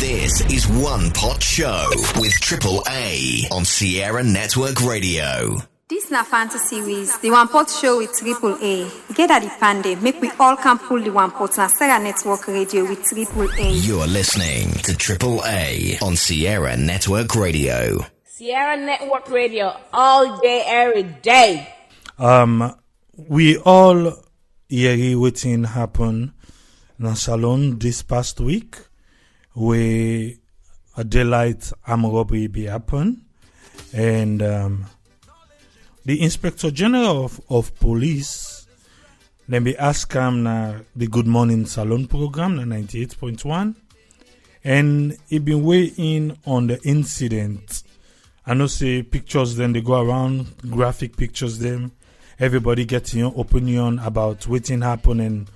This is Wan Pot Show with Triple A on Sierra Network Radio. This na fantasy series, the Wan Pot Show with Triple A. Get at the pande, make we all can pull the Wan Pot na Sierra Network Radio with Triple A. You're listening to Triple A on Sierra Network Radio. Sierra Network Radio, all day, every day. We all hear wetin happen in Salone this past week, where a daylight armed robbery be happen, and the Inspector General of Police, then be ask him na the Good Morning Salone program, na 98.1, and he been weighing on the incident. I know say pictures then they go around, graphic pictures them, everybody getting your opinion about what happen and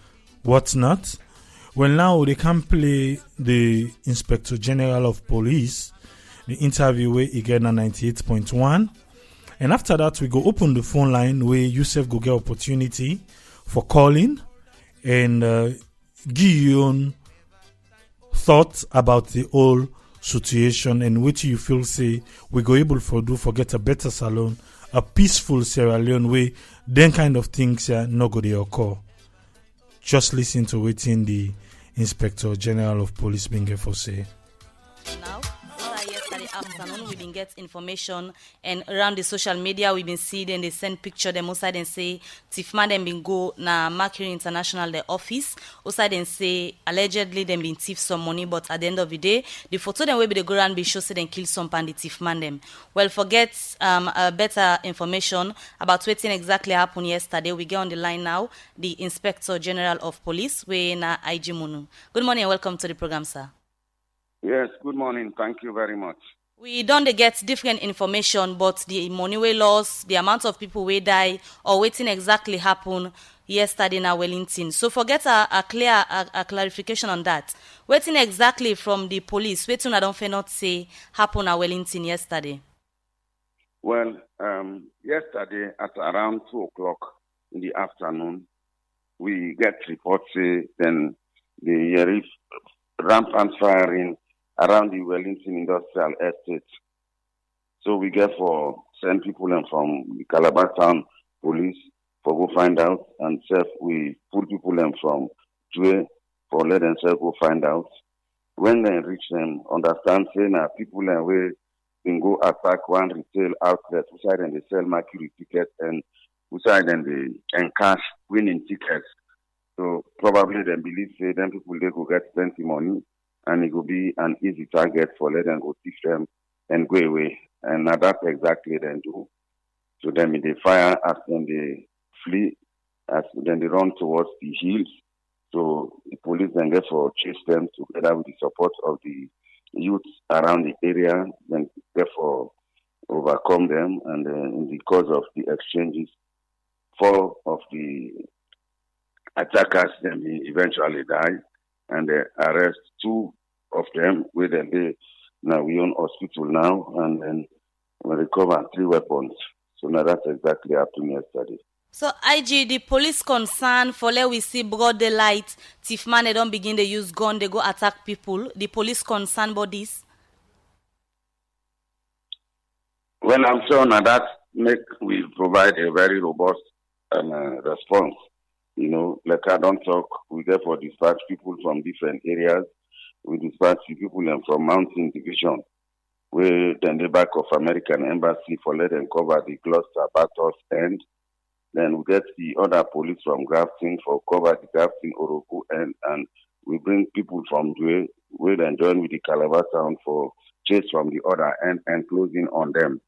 what's not. Well, now they can play the Inspector General of Police, the interview where he get na 98.1. And after that, we go open the phone line where Yusuf go get opportunity for calling and give your own thoughts about the whole situation and what you feel say we go able for do for get a better Salone, a peaceful Sierra Leone way, then kind of things no go dey occur. Just listen to what in the Inspector General of Police been get for say. Now, yesterday afternoon, we didn't get information, and around the social media, we've been seeing and they send picture them outside and say, Tifman them been go na Mercury International, the office, outside and say, allegedly them been thief some money, but at the end of the day, the photo them will be the go around be show say them kill some pan the Tifman them. Well, forget better information about what exactly happened yesterday. We get on the line now, the Inspector General of Police, we na IG Munu. Good morning and welcome to the program, sir. Yes, good morning. Thank you very much. We don't get different information, but the money we lost, the amount of people we die, or waiting exactly happened yesterday in Wellington. So forget a clarification on that. Waiting exactly from the police, waiting I don't not say happened at Wellington yesterday. Well, yesterday at around 2 o'clock in the afternoon, we get reports then the rampant firing around the Wellington Industrial Estate. So we get for send people in from the Calabar Town Police for go find out, and we put people in from Jue for let them go find out. When they reach them, understand saying people in way can go attack one retail outlet, beside and they sell Mercury tickets, and beside and they encash winning tickets. So probably they believe say them people they go get plenty money, and it will be an easy target for let them go thief them and go away. And now that's exactly then do. So then they fire as then they flee, as then they run towards the hills. So the police then get for chase them together with the support of the youth around the area, then therefore overcome them. And in the course of the exchanges, 4 of the attackers then eventually die, and they arrest 2 of them with them. Now we own hospital now, and then we recover 3 weapons. So now that's exactly happened yesterday. So IG, the police concern for let we see broad daylight, thief man they don't begin to use gun, they go attack people. The police concern about this? Well, I'm sure now that we provide a very robust response. You know, like I don't talk, we therefore dispatch people from different areas. We dispatch people from Mountain Division, where then the back of American Embassy for let them cover the Gloucester Bathurst end. Then we get the other police from Grafton for cover the Grafton Oroku end, and we bring people from Due, where then join with the Calabar Town for chase from the other end and closing on them.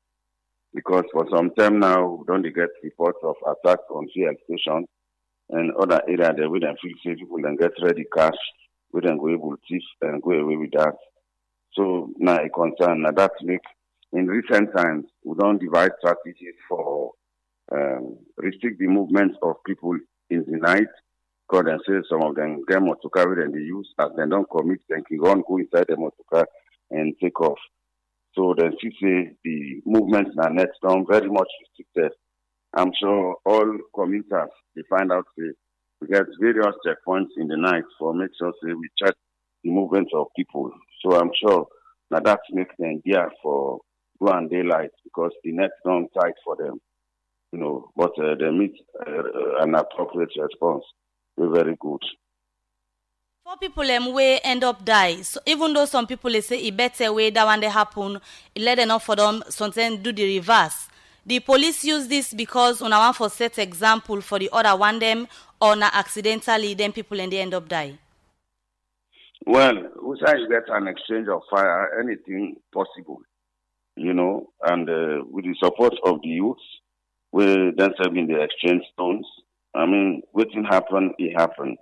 Because for some time now, we don't get reports of attacks on fuel stations and other areas there where they feel safe, people then get ready cash, we then go able to thief and go away with that. So now a concern now that make in recent times we don't devise strategies for restrict the movements of people in the night, because they say some of them get motorcar and they use as they don't commit, then can go inside the motorcar and take off. So then she say the movements are next down very much restricted. I'm sure all commuters they find out we get various checkpoints in the night for make sure say we check the movements of people. So I'm sure now that makes them gear for go and daylight because the net don't tight for them, but they meet an appropriate response. We're very good. For people way end up die. So even though some people they say it better way that when they happen, it let enough for them sometimes do the reverse. The police use this because on one for set example for the other one them or na accidentally then people and they end up die. Well, we say you get an exchange of fire, anything possible, and with the support of the youths, we then serving the exchange stones. I mean, waiting happen, it happened.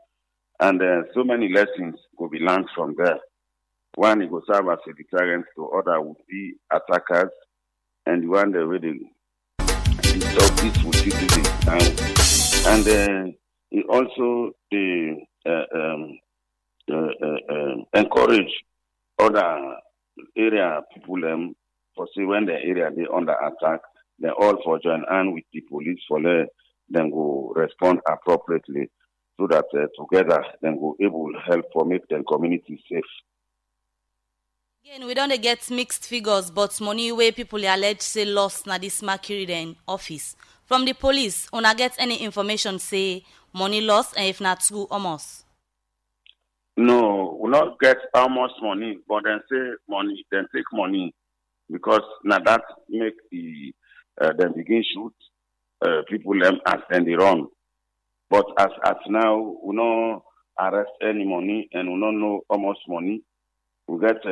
And so many lessons will be learned from there. One, it will serve as a deterrent to other would-be attackers, and one, the way they disturb peaceful citizens. And it also encourage other area people for say when the area they under attack, they all for join hand with the police for them go respond appropriately. So that together then go able to help for make the community safe. Again, we don't get mixed figures, but money where people alleged say lost na this Mercury then office. From the police, una get any information say money lost and if not true almost? No, we not get almost money, but then say money, then take money because now that make the then begin shoot people them as then they run. But as now, we don't arrest any money and we don't know how much money. We get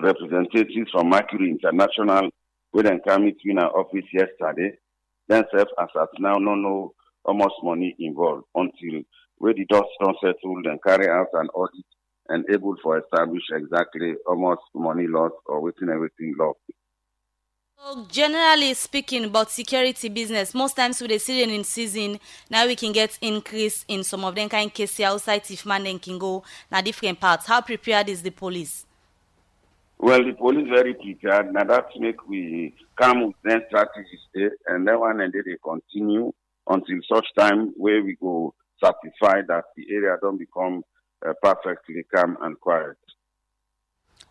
representatives from Mercury International who then come in our office yesterday. Then self as at now, don't know how much money involved until where the dust don't settle and carry out an audit and able to establish exactly how much money lost or within everything lost. So generally speaking about security business, most times with the season in season, now we can get increase in some of them kind cases outside if man then can go na different parts. How prepared is the police? Well, the police very prepared. Now that make we come with then strategies there and then one and then they continue until such time where we go certify that the area don't become perfectly calm and quiet.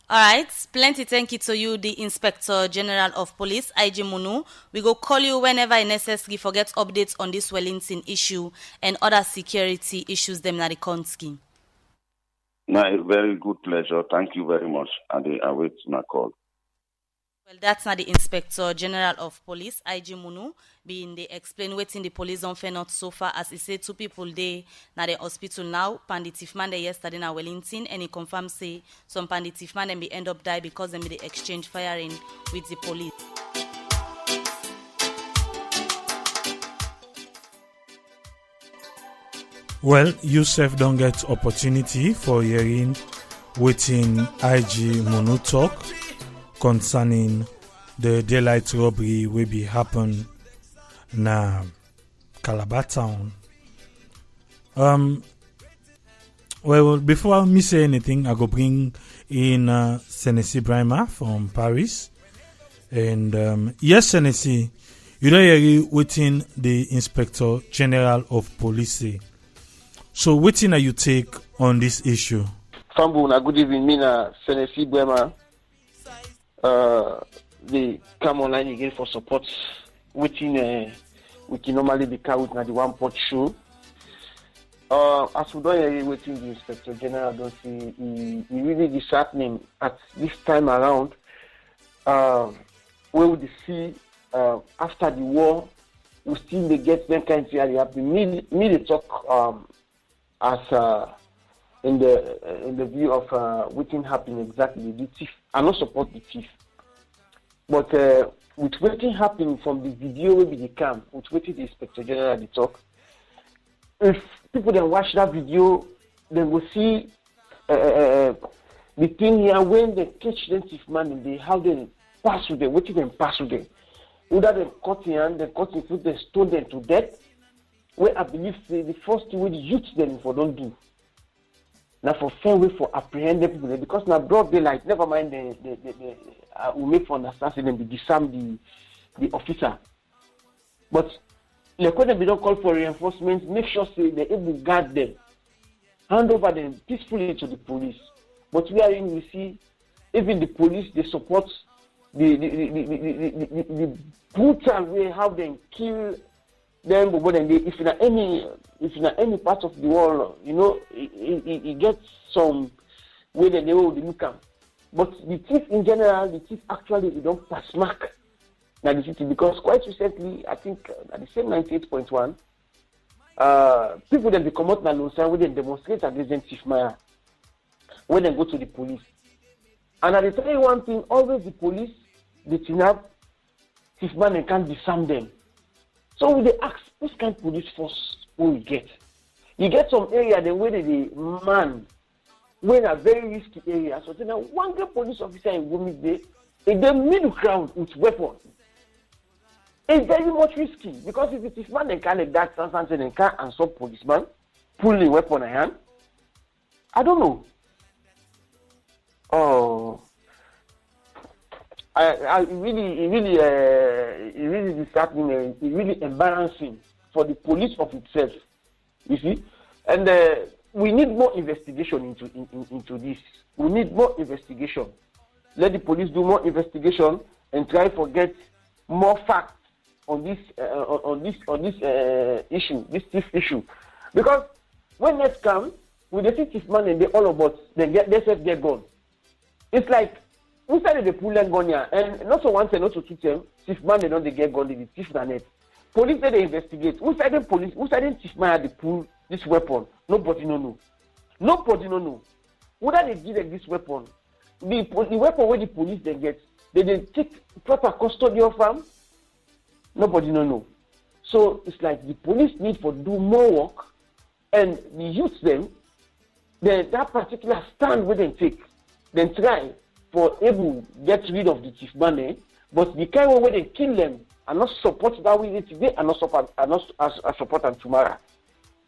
All right, plenty thank you to you, the Inspector General of Police, IG Munu. We go call you whenever necessary for get updates on this Wellington issue and other security issues them na the Konski. My very good pleasure. Thank you very much. And I wait my call. Well, that's not the Inspector General of Police, IG Munu, being they explain waiting the police on fair not so far as he said 2 people they na the hospital now. Panditif man they yesterday na Wellington and he confirmed say some Panditif man them be end up die because them they exchange firing with the police. Well, Yusuf don't get opportunity for hearing waiting IG Munu talk concerning the daylight robbery will be happen na Calabar town. Well, before me say anything, I go bring in Senesie Brima from Paris. And yes, Senesie, you don't hear waiting the Inspector General of Police. So waiting are you take on this issue? Fambu, na good evening, me na Senesie Brima. They come online again for support. Waiting, we can normally be carried with the Wan Pot Show. As we don't hear waiting the Inspector General, don't see he really disheartening at this time around. Where would see after the war, we still they get them kind of happen. Me they talk as in the view of waiting happen exactly the thief. I not support the thief. But with waiting happening from the video where we come, with waiting the Inspector General they talk, if people then watch that video, they will see the thing here when they catch them thief man and they how they pass with them, waiting them pass with them. Whether they cut in hand, they cut in foot, they stone them to death. Where I believe the first thing we the youth them for don't do. Now for fair way for apprehending people because now broad daylight, never mind we make for understand them, they disarm the officer. But like when they don't call for reinforcement, make sure say they're able to guard them, hand over them peacefully to the police. But wherein we see even the police, they support the brutal way how they kill them. But then if in any part of the world, it gets some way that they will look at. But the thief in general, actually they don't pass mark na the city, because quite recently, I think at the same 98.1, people that they come out na Lonsan when they demonstrate against them Chief Maya, when they go to the police. And I tell you one thing, always the police, they kidnap Chief Man and can't disarm them. So they ask, which kind of police force will we get? You get some area the way the man, when a very risky area, so now one great police officer in Gumi Day, in the middle ground with weapons. It's very much risky, because if it is man and can like that something and can and some policeman pulling weapon in hand, I don't know. Oh, it really disheartening. It's really embarrassing for the police of itself. You see, and we need more investigation into this. We need more investigation. Let the police do more investigation and try to get more facts on this issue, this thief issue. Because when next come, with the thief man and they all about, they say get gone. It's like we started the pull and gun here, and not so once and not so two times, thief man they don't they get gone, the thief net. Police they investigate. Who said thief man had the pull this weapon? Nobody know. Nobody know. Whether they give them this weapon, the weapon where the police they get, they take proper custody of them. Nobody know. So it's like the police need to do more work, and the youth them, that particular stand where they take, then try for able to get rid of the chief money, but the kind of way they kill them and not support that way today and not support them tomorrow.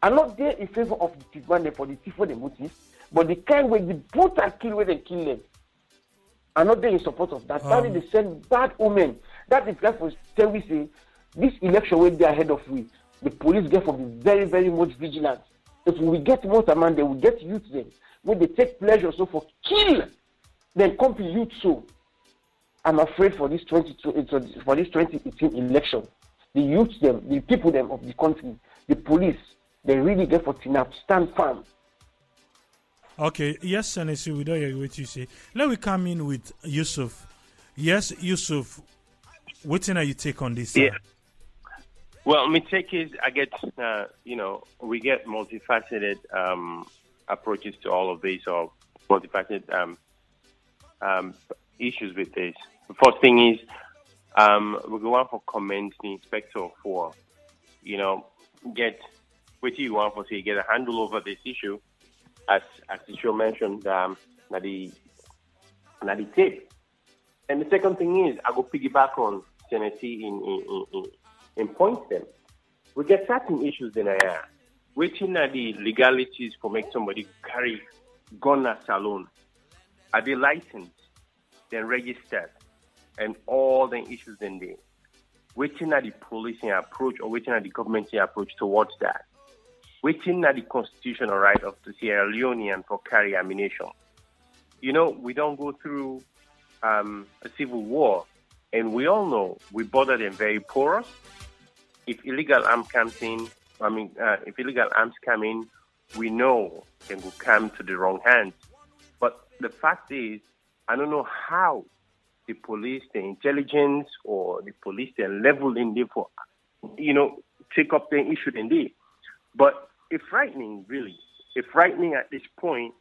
I'm not there in favor of the chief money for the thief for the motive, but the kind way the brutal kill where they kill them. I'm not there in support of that. That is the same bad omen. That is like for tell we say this election will be ahead of we. The police get to be very, very much vigilant. If we get more man, they will get youth then. When they take pleasure so for kill, then come to youth so. I'm afraid for this 2018 election, the youth them, the people them of the country, the police, they really get for enough stand firm. Okay, yes, Senesie, we don't hear what you say. Let me come in with Yusuf. Yes, Yusuf, what are you take on this? Yeah. Well, my take is, I get, we get multifaceted approaches to all of this, or multifaceted issues with this. The first thing is, we go on for comment the inspector for, get what you want for say get a handle over this issue, as the show mentioned, na the tape. And the second thing is, I go piggyback on Senesie in points them. We get certain issues in here. Waiting at the legalities for make somebody carry gun at Salone. Are they licensed, then registered, and all the issues in there? Waiting at the policing approach or waiting at the government approach towards that. Waiting at the constitutional right of the Sierra Leone for carry ammunition. We don't go through a civil war, and we all know we border them very porous. If illegal arms come in, we know they will come to the wrong hands. But the fact is, I don't know how the police, the intelligence, or the police, they're level in there for, take up the issue in there. But it's frightening, really. It's frightening at this point.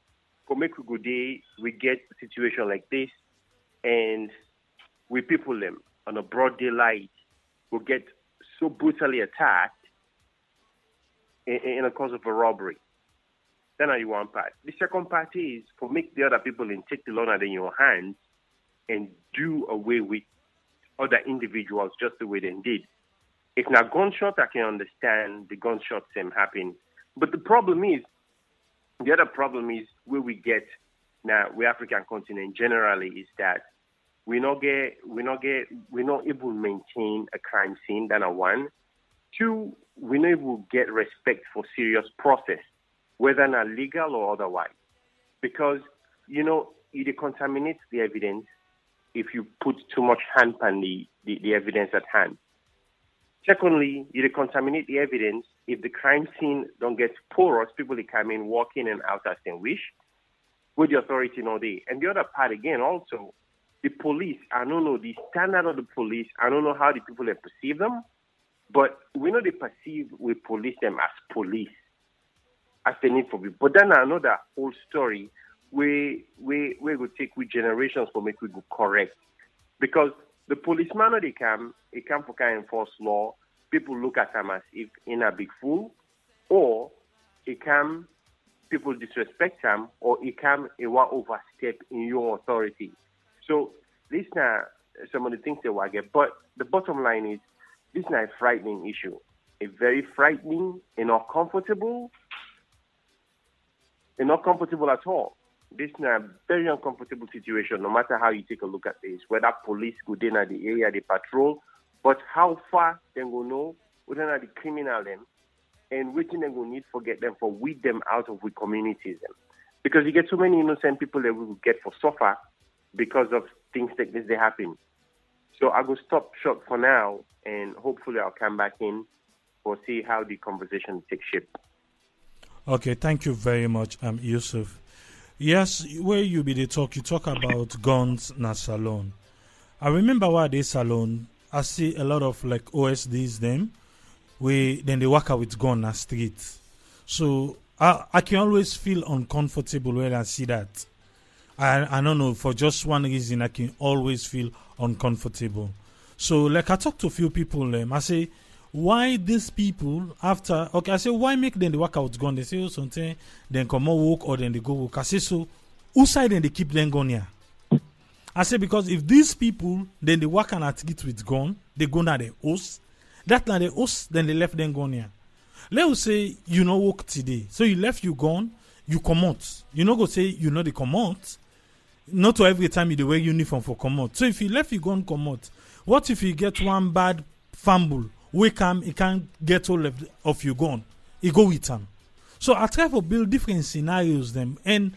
For make we go there, we get a situation like this, and we people them on a broad daylight will get so brutally attacked in a cause of a robbery. Then are you one part. The second part is for make the other people and take the law out in your hands and do away with other individuals just the way they did. If not gunshot, I can understand the gunshot same happen. But the other problem is where we get now, we African continent generally is that we're not able to maintain a crime scene, than a one. Two, we're not able to get respect for serious process, whether not legal or otherwise. Because it contaminates the evidence if you put too much hand on the evidence at hand. Secondly, you contaminate the evidence if the crime scene don't get porous, people they come in, walk in and out as they wish, with the authority all day. And the other part again also, the police, I don't know the standard of the police, I don't know how the people they perceive them, but we know we police them as police, as they need for people. But then another whole story we will take with generations for make we go correct. Because the policeman they come for kind of enforce law, people look at them as if in a big fool, or people disrespect him, or a one overstep in your authority. So this now some of the things they will get. But the bottom line is this is not a frightening issue. A very frightening and not comfortable at all. This is a very uncomfortable situation, no matter how you take a look at this, whether police go in at the area, they patrol, but how far they go know, whether are the criminal them, and which thing they go need for get them for weed them out of the communities them. Because you get so many innocent people that we will get for suffer because of things like this they happen. So I will stop short for now, and hopefully I'll come back in for see how the conversation takes shape. Okay, thank you very much, Yusuf. Yes, where you talk about guns na Salone. I remember why they Salone, I see a lot of like OSDs then they work out with gun na street. So I can always feel uncomfortable when I see that. I don't know, for just one reason I can always feel uncomfortable. So like I talked to a few people, I say, why these people after I say why make them the work out gun? They say oh something, then come on work or then they go work. I say so who side then they keep them gun here? I say because if these people then they work and at it with gun, they go na the host. That na the host, then they left them gun here. Let us say you know work today. So you left you gone, you come out. You know go say you know they come out. Not to every time you wear uniform for come out. So if you left you gone come out, what if you get one bad fumble? We come, he can't get hold of you gone. He go with him. So I try to build different scenarios them, and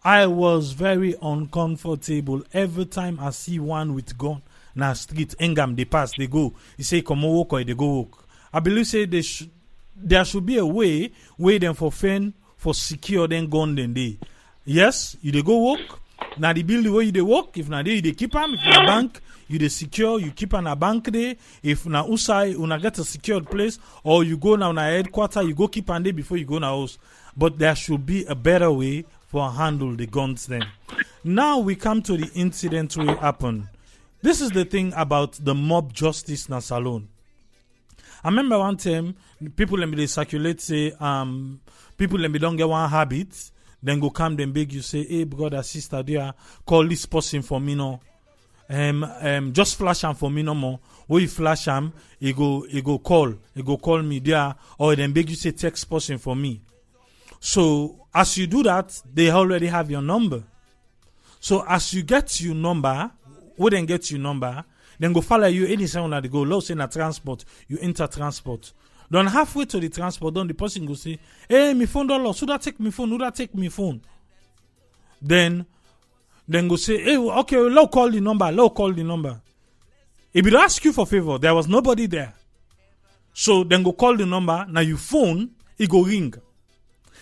I was very uncomfortable every time I see one with gun na street. Engam they pass, they go. He say come on walk or they go walk. I believe say there should be a way them for fend for secure then gun then they. Yes, you they go walk. Now the building where you they walk. If now they keep them. If na bank. You dey secure, you keep on a bank there. If na usai, una get a secured place, or you go now na headquarter, you go keep on there before you go na house. But there should be a better way for handle the guns then. Now we come to the incident where it happened. This is the thing about the mob justice na Salone. I remember one time people let me they circulate say people let me don't get one habit, then go come then beg you say, hey brother, sister, there call this person for me no. Just flash him for me no more. When you flash him, he go call me there, or then beg you say text person for me. So as you do that, they already have your number. So as you get your number, then go follow you anytime when they go. Let's say na transport, you enter transport. Then halfway to the transport, then the person go say, hey, my phone don't lost. Who that take me phone? Then go say, hey, okay, let's call the number. If it ask you for favor, there was nobody there. So then go call the number. Now you phone, it go ring.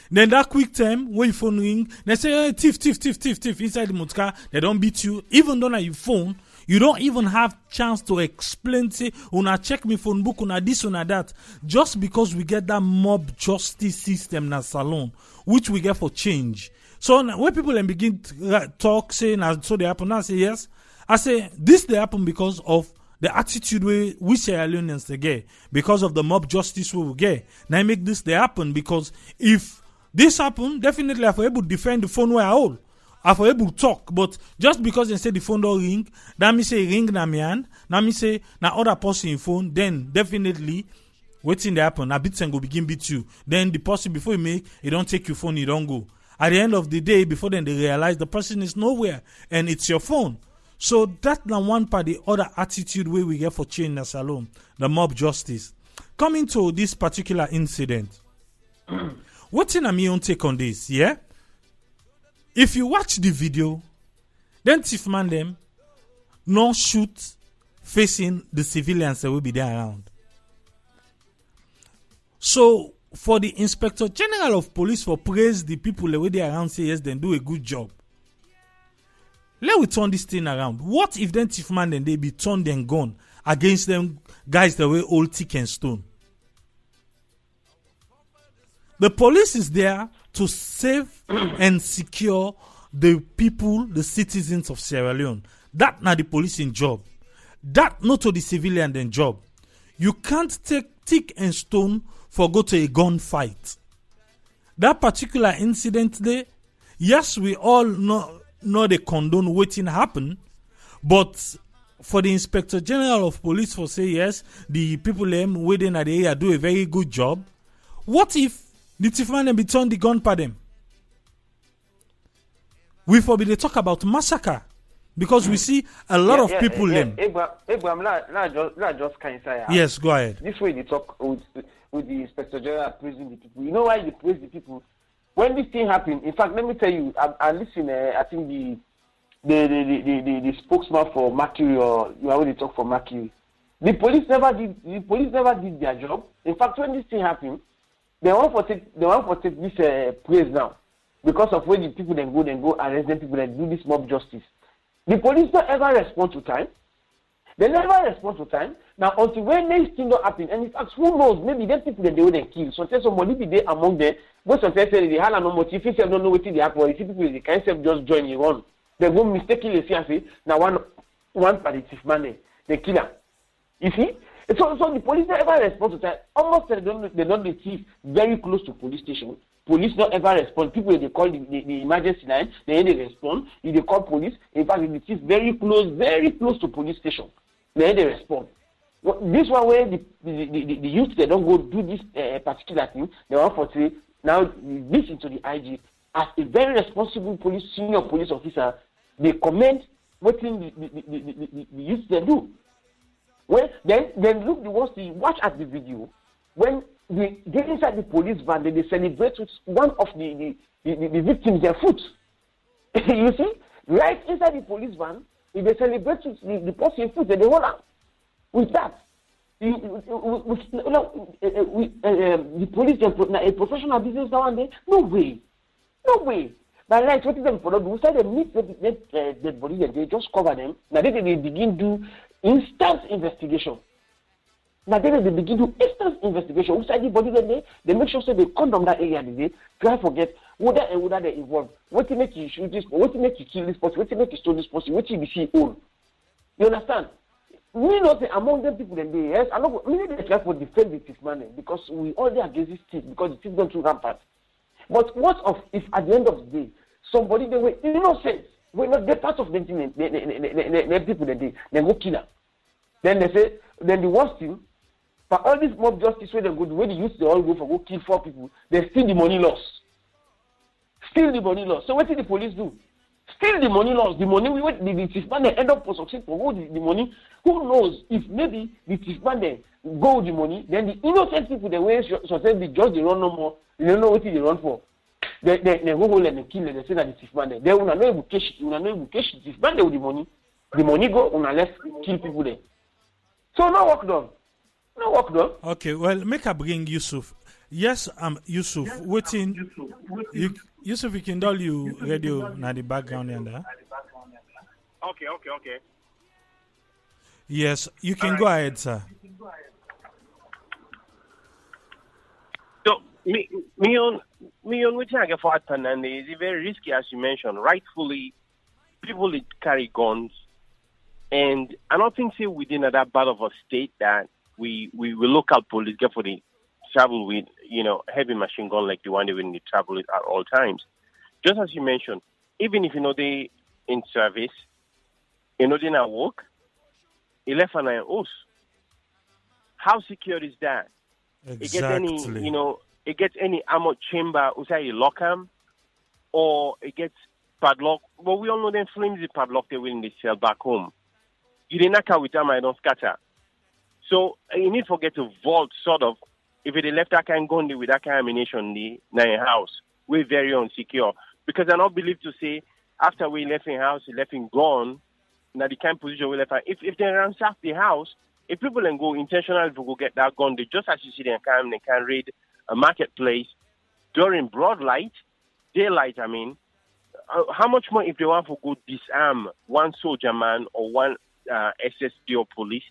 Then that quick time, when your phone ring, they say, hey, thief, inside the motor, they don't beat you. Even though now you phone, you don't even have chance to explain, say, una check me phone book, una this, una that. Just because we get that mob justice system na Salone, which we get for change. So when people then begin to talk, saying, so they happen, I say, yes. I say, this they happen because of the attitude we Sierra Leoneans they get, because of the mob justice we will get. Now I make this they happen because if this happen, definitely I'm able to defend the phone where I hold. I'm able to talk, but just because they say the phone don't ring, that me say ring na me hand, now me say na other person in phone, then definitely waiting they happen, a bit and go begin beat you. Then the person before you make, it don't take your phone, you don't go. At the end of the day, before then they realize the person is nowhere and it's your phone. So that's the one part, the other attitude way we get for change in the Salone, the mob justice. Coming to this particular incident, what's in my own take on this, yeah? If you watch the video, then thief man them no shoot facing the civilians that will be there around. So for the Inspector General of Police for praise the people that were there around, say yes, then do a good job. Let we turn this thing around. What if then thief man then they be turned and gone against them guys that were all thick and stone? The police is there to save and secure the people, the citizens of Sierra Leone. That not the police in job. That not to the civilian then job. You can't take thick and stone for go to a gunfight. That particular incident there, yes, we all know they condone waiting happen, but for the Inspector General of Police for say yes, the people waiting at the area do a very good job. What if the thief man be turn the gun for them? We forbid they talk about massacre because we see a lot of people them. Abraham, not just kind of. Yes, go ahead. This way they talk with the Inspector General praising the people. You know why they praise the people? When this thing happened, in fact, let me tell you, I listen. I think the spokesman for Mercury, or you already talk for Mercury. The police never did their job. In fact, when this thing happened, they want to take this praise now because of when the people then go arrest them, people that do this mob justice. The police don't ever respond to time. They never respond to time. Now, until when this thing don't happen, and in fact, who knows? Maybe them people that they will then kill. So, somebody be there among them. But sometimes they have no motive. If they don't know what they happen, or if people they can't just join you on, they go mistakenly say, now one palliative man, they kill him. You see? So the police never respond to time. Almost they don't receive very close to police station. Police don't ever respond. People they call the emergency line, they respond. If they call police, in fact, it is very close to police station. They respond. Well, this one where the youth they don't go do this particular thing, they want to say now listen to the IG as a very responsible senior police officer. They comment what thing the youth they do. Well, then look the ones they watch at the video when they get inside the police van, they celebrate with one of the victims their foot. You see, right inside the police van, if they celebrate with the person foot, they hold on with that. The police, a professional business now and then, no way. But like what is them for? We say they meet the body and they just cover them. Now they begin to instant investigation. We say the body then they make sure they condemn that area today. Try forget whether they involved. What to make you shoot this? What to make you kill this person? What to make you steal this person? What to be see own? You understand? We know that among them people then they yes, I know we need to try for defend the thief man because we all there against this thief because the thief don't too rampant. But what of if at the end of the day somebody they were innocent, we're not the part of the thing, the people that they go kill them. Then they say then the worst thing, but all this mob justice where they go, the way they used to all go for go kill 4 people, they steal the money loss. So what did the police do? Steal the money loss. The money we went the thief man they end up for succeed for go the money. Who knows if maybe the thief man they go with the money, then the innocent people they way so say the judge they run no more. They don't know what they run for. They go let them kill them. They say that the thief man they will not know cash. You will not know cash the thief man they with the money. The money go on let's kill people there. So no work done. Okay, well, make a bring Yusuf. Yes, I'm Yusuf. Waiting. Yusuf, you can dial you radio na the background there. Okay. Yes, you can go ahead, sir. So, me on which I get for and is very risky as you mentioned. Rightfully, people carry guns, and I don't think say within that part of a state that we local police get for the travel with, heavy machine gun like the one they will need travel with at all times. Just as you mentioned, even if they in service, they not work, he left an eye on us. How secure is that? Exactly. It gets any armored chamber, you lock them, or it gets padlock. But we all know them flimsy padlock they will in the cell back home. You didn't knock out with them, I don't scatter. So you need to get a vault sort of. If they left that kind of gun with that kind of ammunition in your house, we're very unsecure. Because I don't believe to say, after we left in house, he left in gone, now the kind of position we left. If they ransack the house, if people then go intentionally to go get that gun, they just as you see they can raid a marketplace during broad light, daylight, I mean. How much more if they want to go disarm one soldier man or one SSD or police?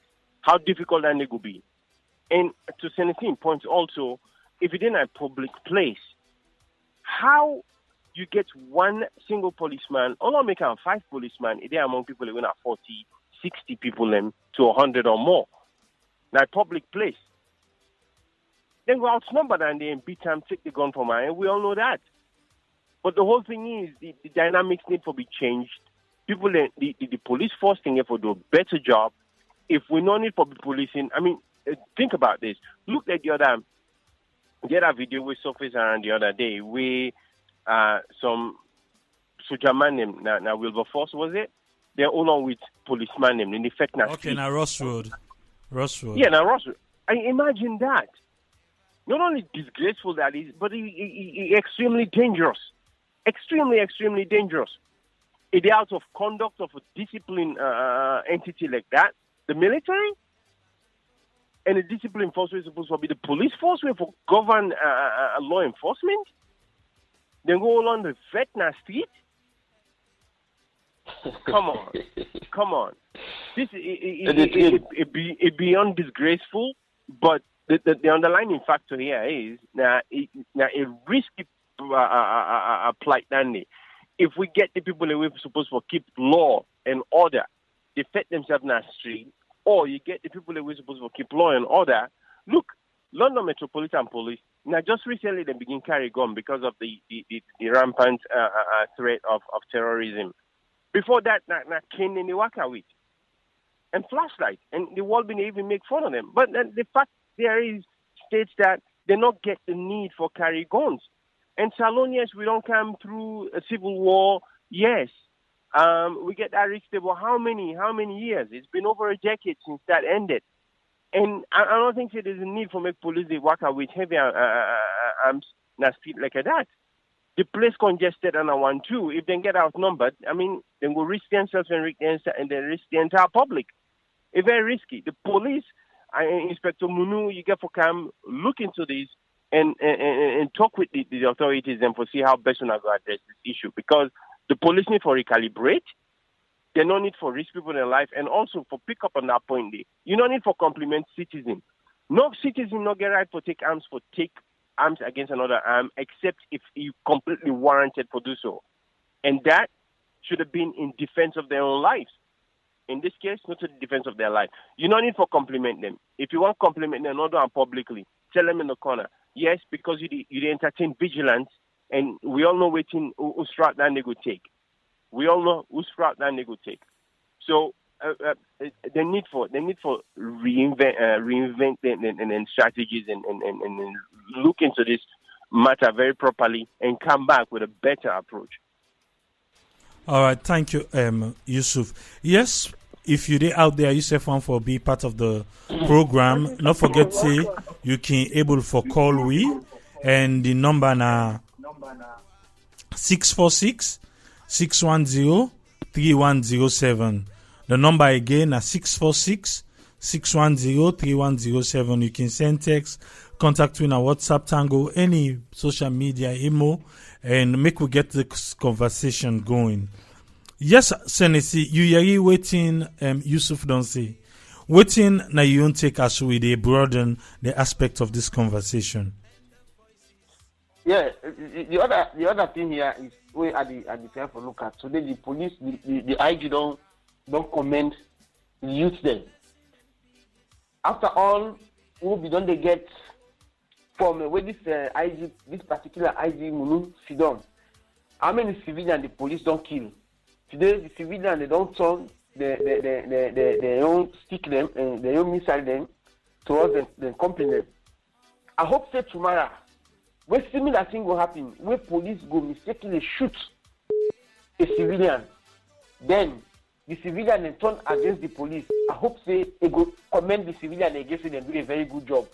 How difficult that they could be? And to Senesie points also, if it in a public place, how you get one single policeman, or not make 5 policemen, if they are among people who are 40, 60 people them to 100 or more. Now, public place. Then go outnumbered and they beat them, take the gun from her, and we all know that. But the whole thing is the dynamics need to be changed. People, the police force thing for do a better job. If we don't need for policing, I mean, think about this. Look at the other video we surfaced around the other day. Some soldier man named now Wilberforce, was it? They're all on with policeman named in effect now. Okay, now Ross Road. Yeah, now Ross Road. I imagine that. Not only disgraceful that is, but extremely dangerous. Extremely, extremely dangerous. It is out of conduct of a discipline entity like that, the military, and the discipline force is supposed to be the police force for govern law enforcement. Then go along the Vietnam street. Come on. This is beyond disgraceful, but the underlying factor here is now a risky plight. If we get the people that we're supposed to keep law and order, they fit themselves in the street, or you get the people that we're supposed to keep law and order. Look, London Metropolitan Police, now just recently they begin carry gun because of the rampant threat of terrorism. Before that, cane in the waka with and flashlight, and the world didn't even make fun of them. But the fact there is states that they not get the need for carry guns. And Salone, yes, we don't come through a civil war. Yes, we get that risk table. How many years? It's been over a decade since that ended. And I don't think that there's a need for make police they work out with heavy arms in a street like that. The place congested and I want to. If they get outnumbered, I mean, they will risk themselves and they risk the entire public. It's very risky. The police, Inspector Munu, you get for come look into this and talk with the authorities and for see how best we going to address this issue. Because the police need for recalibrate. They no need for risk people in their life, and also for pick up on that point. You no need for compliment citizen. No citizen no get right for take arms against another arm, except if you completely warranted for do so, and that should have been in defense of their own lives. In this case, not to the defense of their life. You no need for compliment them. If you want compliment them, not do them publicly. Tell them in the corner. Yes, because you entertain vigilance, and we all know waiting who strat that they go take. We all know whose route that they go take. So the need for reinvent and strategies and look into this matter very properly and come back with a better approach. All right, thank you, Yusuf. Yes, if you're out there, Yusuf want for be part of the program. Don't forget say you can able for call we and the number na 646-610-3107. The number again is 646-610-3107. You can send text, contact in a WhatsApp, Tango, any social media, email, and make we get this conversation going. Yes, Senesie, you are waiting, Yusuf don't say. Waiting now you don't take us with a broaden the aspect of this conversation. Yeah, the other thing here is we at the time for look at today. The police, the IG don't comment the youth then. After all, we don't they get from where this IG, this particular IG Munu Sidon. How many civilians the police don't kill? Today the civilians they don't turn they don't stick them and they don't missile them towards the company. I hope that tomorrow, where similar thing will happen, where police go mistakenly shoot a civilian, then the civilian then turn against the police. I hope say they go commend the civilian against it and do a very good job.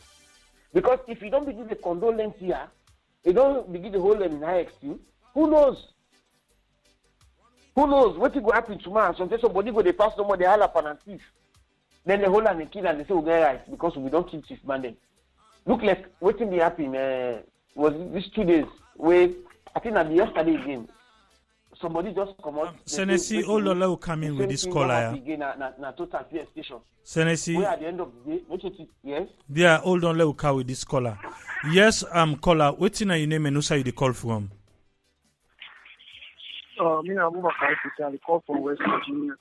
Because if you don't begin the condolence here, you don't begin the whole in high extreme, who knows? Who knows what will happen tomorrow? Somebody go they pass no more, they all up and thief. Then they hold and they kill and they say we get right because we don't kill chief man then. Look like what will be happening was these 2 days where I think at the yesterday again. Somebody just come out. Senesie, all the will come in with this caller. Senesie. Where at the end of the day, yes. Yeah, hold on, let me call with this caller. Yes, caller. What's in your name and who say you the call from? Me Abubakar, I call from West Virginia.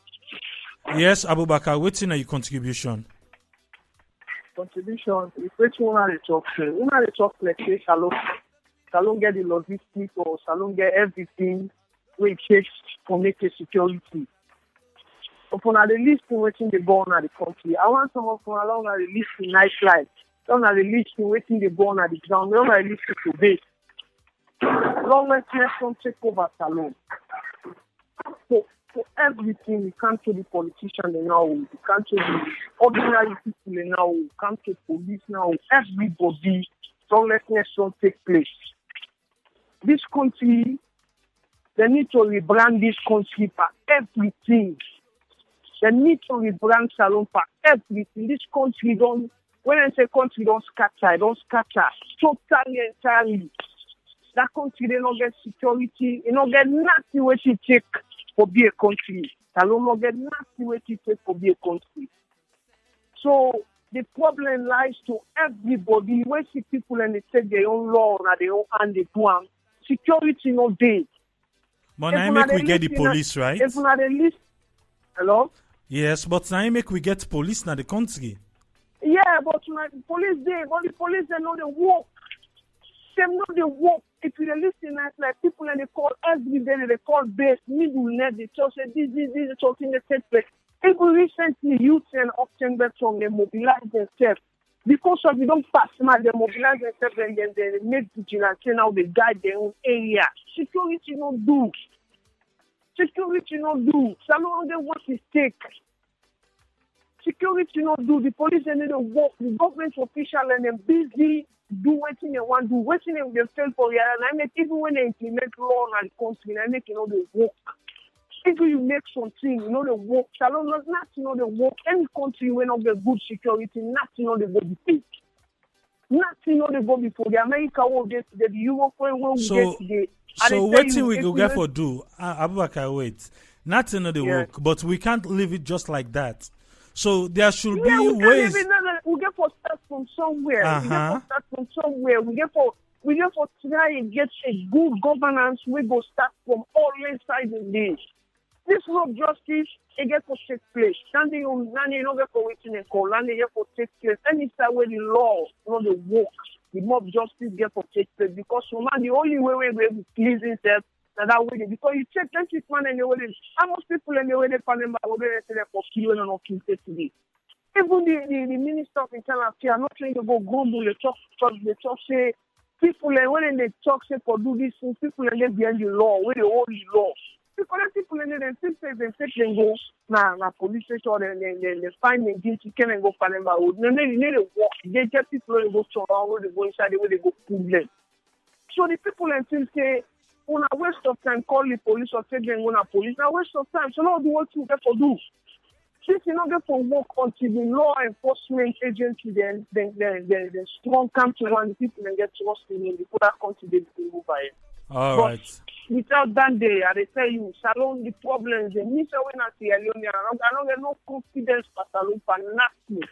Yes, Abubakar. What's in your contribution? Contribution. If which one are the talk? One are the talk like say Salone get the logistics or Salone get everything. We takes for make a security. Upon the list waiting the born at the country. I want someone from along the list in nightlife. Some are the list waiting the born at the ground. Some are the list to base. Long let's take over Salone. For everything, we can't to the politician now. We can't to the ordinary people now. We can't to police now. Everybody, long let's take place. This country. They need to rebrand this country for everything. They need to rebrand Salone for everything. This country don't, when I say country don't scatter totally, entirely. That country, they don't get security, they don't get nothing what it take for be a country. Salone don't get nothing what it take for be a country. So, the problem lies to everybody. When see people and they take their own law and their own hand, they do them. Security no day. But now make we get the police, right? If not the list, hello? Yes, but now make we get police in the country. Yeah, but police they know the work. They know the work. If you listen like people and they call every day, they call base, middle net, they tell say this is something that takes place. Even recently, youth and often from they mobilize themselves. Because of you don't pass man, they mobilize themselves and then they make vigilante now they guide their own area. Security not do. Salone they want to take. Security not do. The police they need to work. The government official and them busy do what they want to do. What they fail for you. And I make even when they implement law in the country, I make the work. If you make something, the work. Salone not the work. Any country when not get good security, nothing on the go before. Nothing on the go before. The America will get the Europe will get today. So what thing we go get for do? Abubakar, wait. Nothing on the work, but we can't leave it just like that. So there should be ways. We get for start from somewhere. We get for try and get a good governance. We go start from all sides of this. This mob justice, it get for take place. Standing on nanny, no get for waiting and call. Nanny get for take place. Any side where the law, the work, the mob justice get for take place. Because the only way we will please himself that way. Because you check them man and the way how much people and the way they find them by they say for killing and not kill today. Even the Minister of Internal Affairs not trying to go grumble, they talk say people and when they talk say for do this thing, people and they behind the law, where they hold the law. Because people and they still say they take them go na police station and they find them guilty, can go for them by road. They need to walk. They get people and go surround where they go inside the way they go pull them. So the people and still say, on a waste of time, call the police or take them on a police. Now waste of time. So now do what you get for do. Since you not get for work until the law enforcement agency then strong come to one the people and get trust in them, they put that country they move by it. All but right. Without that day, I tell you, Salone the problems they miss away at Sierra Leone. I don't get no confidence for Salone for nothing.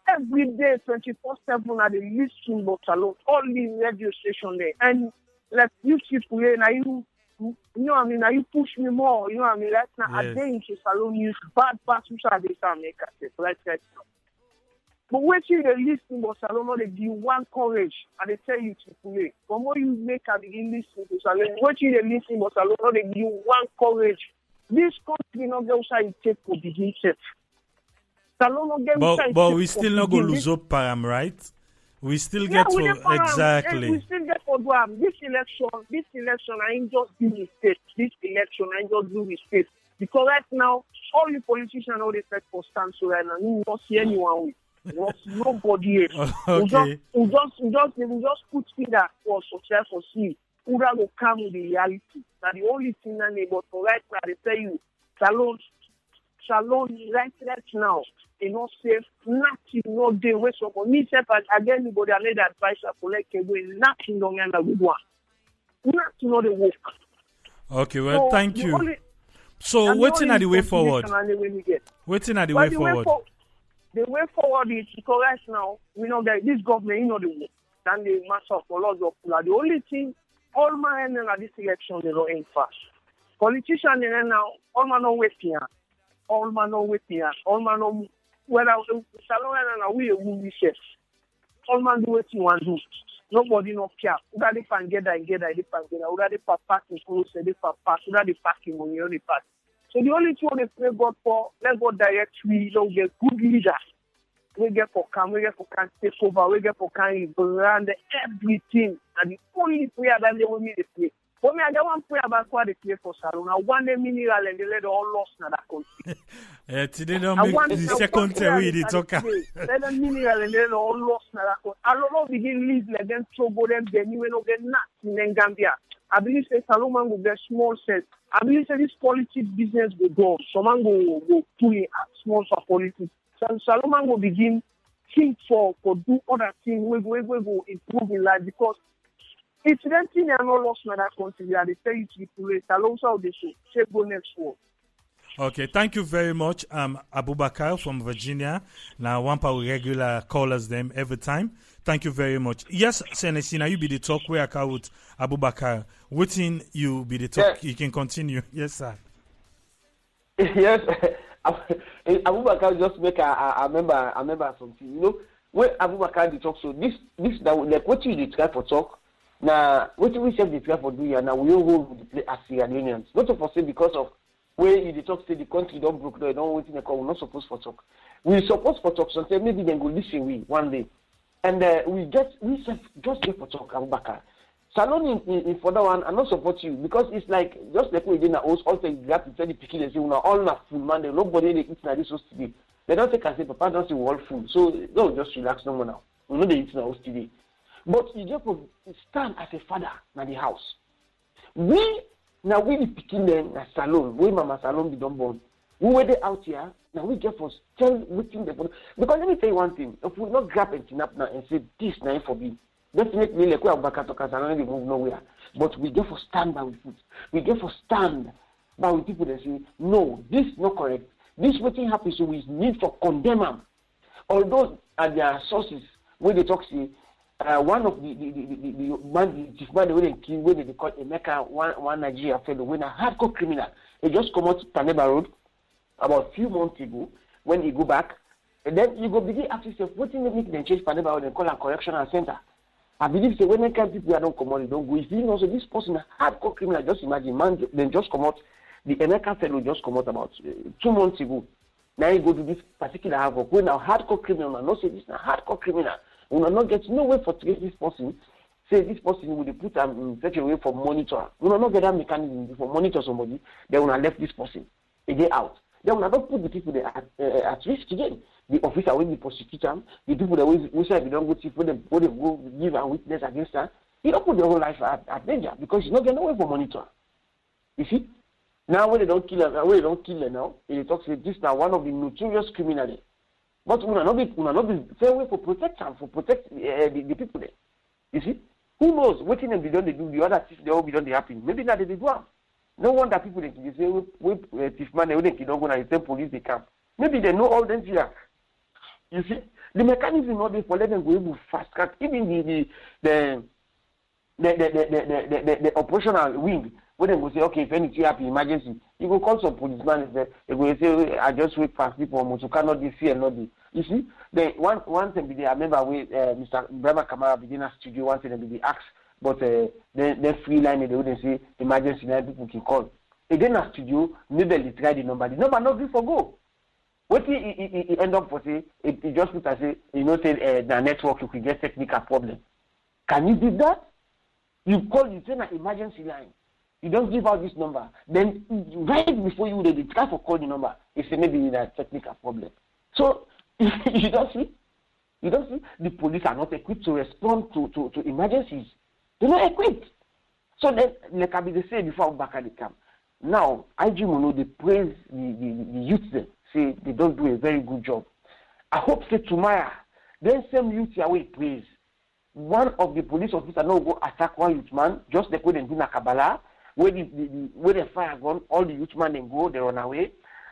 Every day, 24/7, I listen about Salone, all the radio station there. And like you people here, now you know what I mean, now you push me more, you know what I mean, right now, I day into Salone use bad parts which are they start make right now. But when you listen to Salone, they give you one courage and they tell you to play. From what you make at the listen to Salone, when you listen to Salone, they give you one courage. This country not get outside take for the itself. Salone get outside. But we still not go lose up param, right? We still get for exactly. We still get for this election. I ain't just do mistake. This election, I ain't just do mistake. Because right now, all the politicians all they set for stand so right now. You don't see anyone with. Nobody else. Okay. We just put finger for social for see. who will come with the reality. Now the only thing I need, but for right now, they tell you, Salone, right now, you know, safe, nothing, no day, wait so for me, self, again, anybody, I need advice for like, nothing long and a good one. Nothing, no, the work. Okay, well, So, thank you. So, waiting at the way forward. Waiting at the way forward. The way forward is because right now, we know that this government, you know, the work. Than the matter of laws of the only thing, all man at this election, they don't aim fast. Politicians, now, all man not waiting. All man not waiting. All man not, whether Salone and we will be chefs. All man do what you want to do. Nobody no care. Who are the fan get that, who are the parking close, the parking money, the park. So the only thing they pray God for, let God direct we don't get good leaders. We get for can take over, we get for can brand everything. And the only prayer that they want me to pray. For me, I don't want to pray about what they play for Salone. I want them mineral and they let all lost in that country. Today don't make the second way they talk. Let them mineral and they let all lost in that country. I don't know begin leave let them trouble them, then you will get nothing in Gambia. I believe say Salone will get small sense. I believe say this politics business will go. Someone will pull it at small for politics. So Salone will begin think for do other things. We go improve in life because if them thing are not lost in that country, they tell you to be police. Salone how they say go next war. Okay, thank you very much. Abubakar from Virginia. Now, Wan Pot will regular callers them every time. Thank you very much. Yes, Senesie, now you be the talk where I call with Abubakar. Waiting you be the talk. Yes. You can continue. Yes, sir. Yes, Abubakar just make I remember something. You know, when Abubakar the talk, so this that like what you try for talk. Now, what we say the try for do here now we all hold the play as Sierra Leoneans. Not to say because of where you talk say the country don't broke down, don't wait in the call. We're not supposed for talk. We supposed for talk sometimes maybe then go listen we one day. And we just get for talk Abubakar. Salone in for that one, I not support you because it's like just like we did in the house, also you have to tell the pikin and say, all not full man, nobody they eat na this house today. They don't take and say, Papa don't say we're all full. So no, just relax no more now. We know they eat in the house today. But you just stand as a father in the house. We the pikin then na Salone, we Mama Salone be done born. We were there out here, now we get for tell within the because let me tell you one thing, if we not grab and up now and say this now for me. Definitely, like we have back to Salone, they move nowhere. But we get for stand by with food. We get for stand by with people that say, no, this is not correct. This waiting happens, so we need for condemn them. Although at their sources, when they talk, say, one of the man they kill when they call Emeka, one Nigeria fellow, when a hardcore criminal, he just come out to Paneba Road about a few months ago, when he go back, and then you go begin asking yourself, what do you make them change Paneba Road and call a correctional center? I believe say when they can people don't come on, they don't go. If you know, so this person hardcore criminal, just imagine, man, then just come out. The Emeka fellow just come out about 2 months ago. Now you go to this particular havoc. When now hardcore criminal, not say this is a hardcore criminal. We will not get no way for to get this person. Say this person will put them in such a way for monitor. We will not get that mechanism for monitor somebody. They will not left this person a day out. They will not put the people there at risk again. The officer will be prosecute them. The people that we say we don't go see for them, go give a witness against her. You don't put their whole life at danger because you not get no way for monitor. You see? Now when they don't kill her, now, they talk say this now one of the notorious criminals. But we will not be fair way for protect them, for protect the people there. You see? Who knows? What thing they don't do, the other things they all be done they happen. Maybe not they do them. No wonder people they say we thief man they don't go and the police they come. Maybe they know all them here. You see, the mechanism not there for let them go able fast track. Even the operational wing, when they go say, okay, if anything happen, emergency, you go call some policeman. They go say, I just wait for people to cannot be fear, not be. You see, one thing I remember with Mr. Brima Kamara begin a studio. One thing they be asked, but they free line they wouldn't say emergency line people can call. Again, a studio, maybe they try the number. The number not good for go. What he end up for say, he just put as say, say the network you could get technical problem. Can you do that? You send an emergency line. You don't give out this number. Then right before they try to call the number, it's maybe a technical problem. So you don't see the police are not equipped to respond to emergencies. They're not equipped. So then, like I be the say before back at the camp. Now, IG Mono, they praise the youth there, say they don't do a very good job. I hope say tomorrow, then same youth here will praise. One of the police officers now go attack one youth man, just like when they do Nakabala, where the fire gun, all the youth man then go, they run away.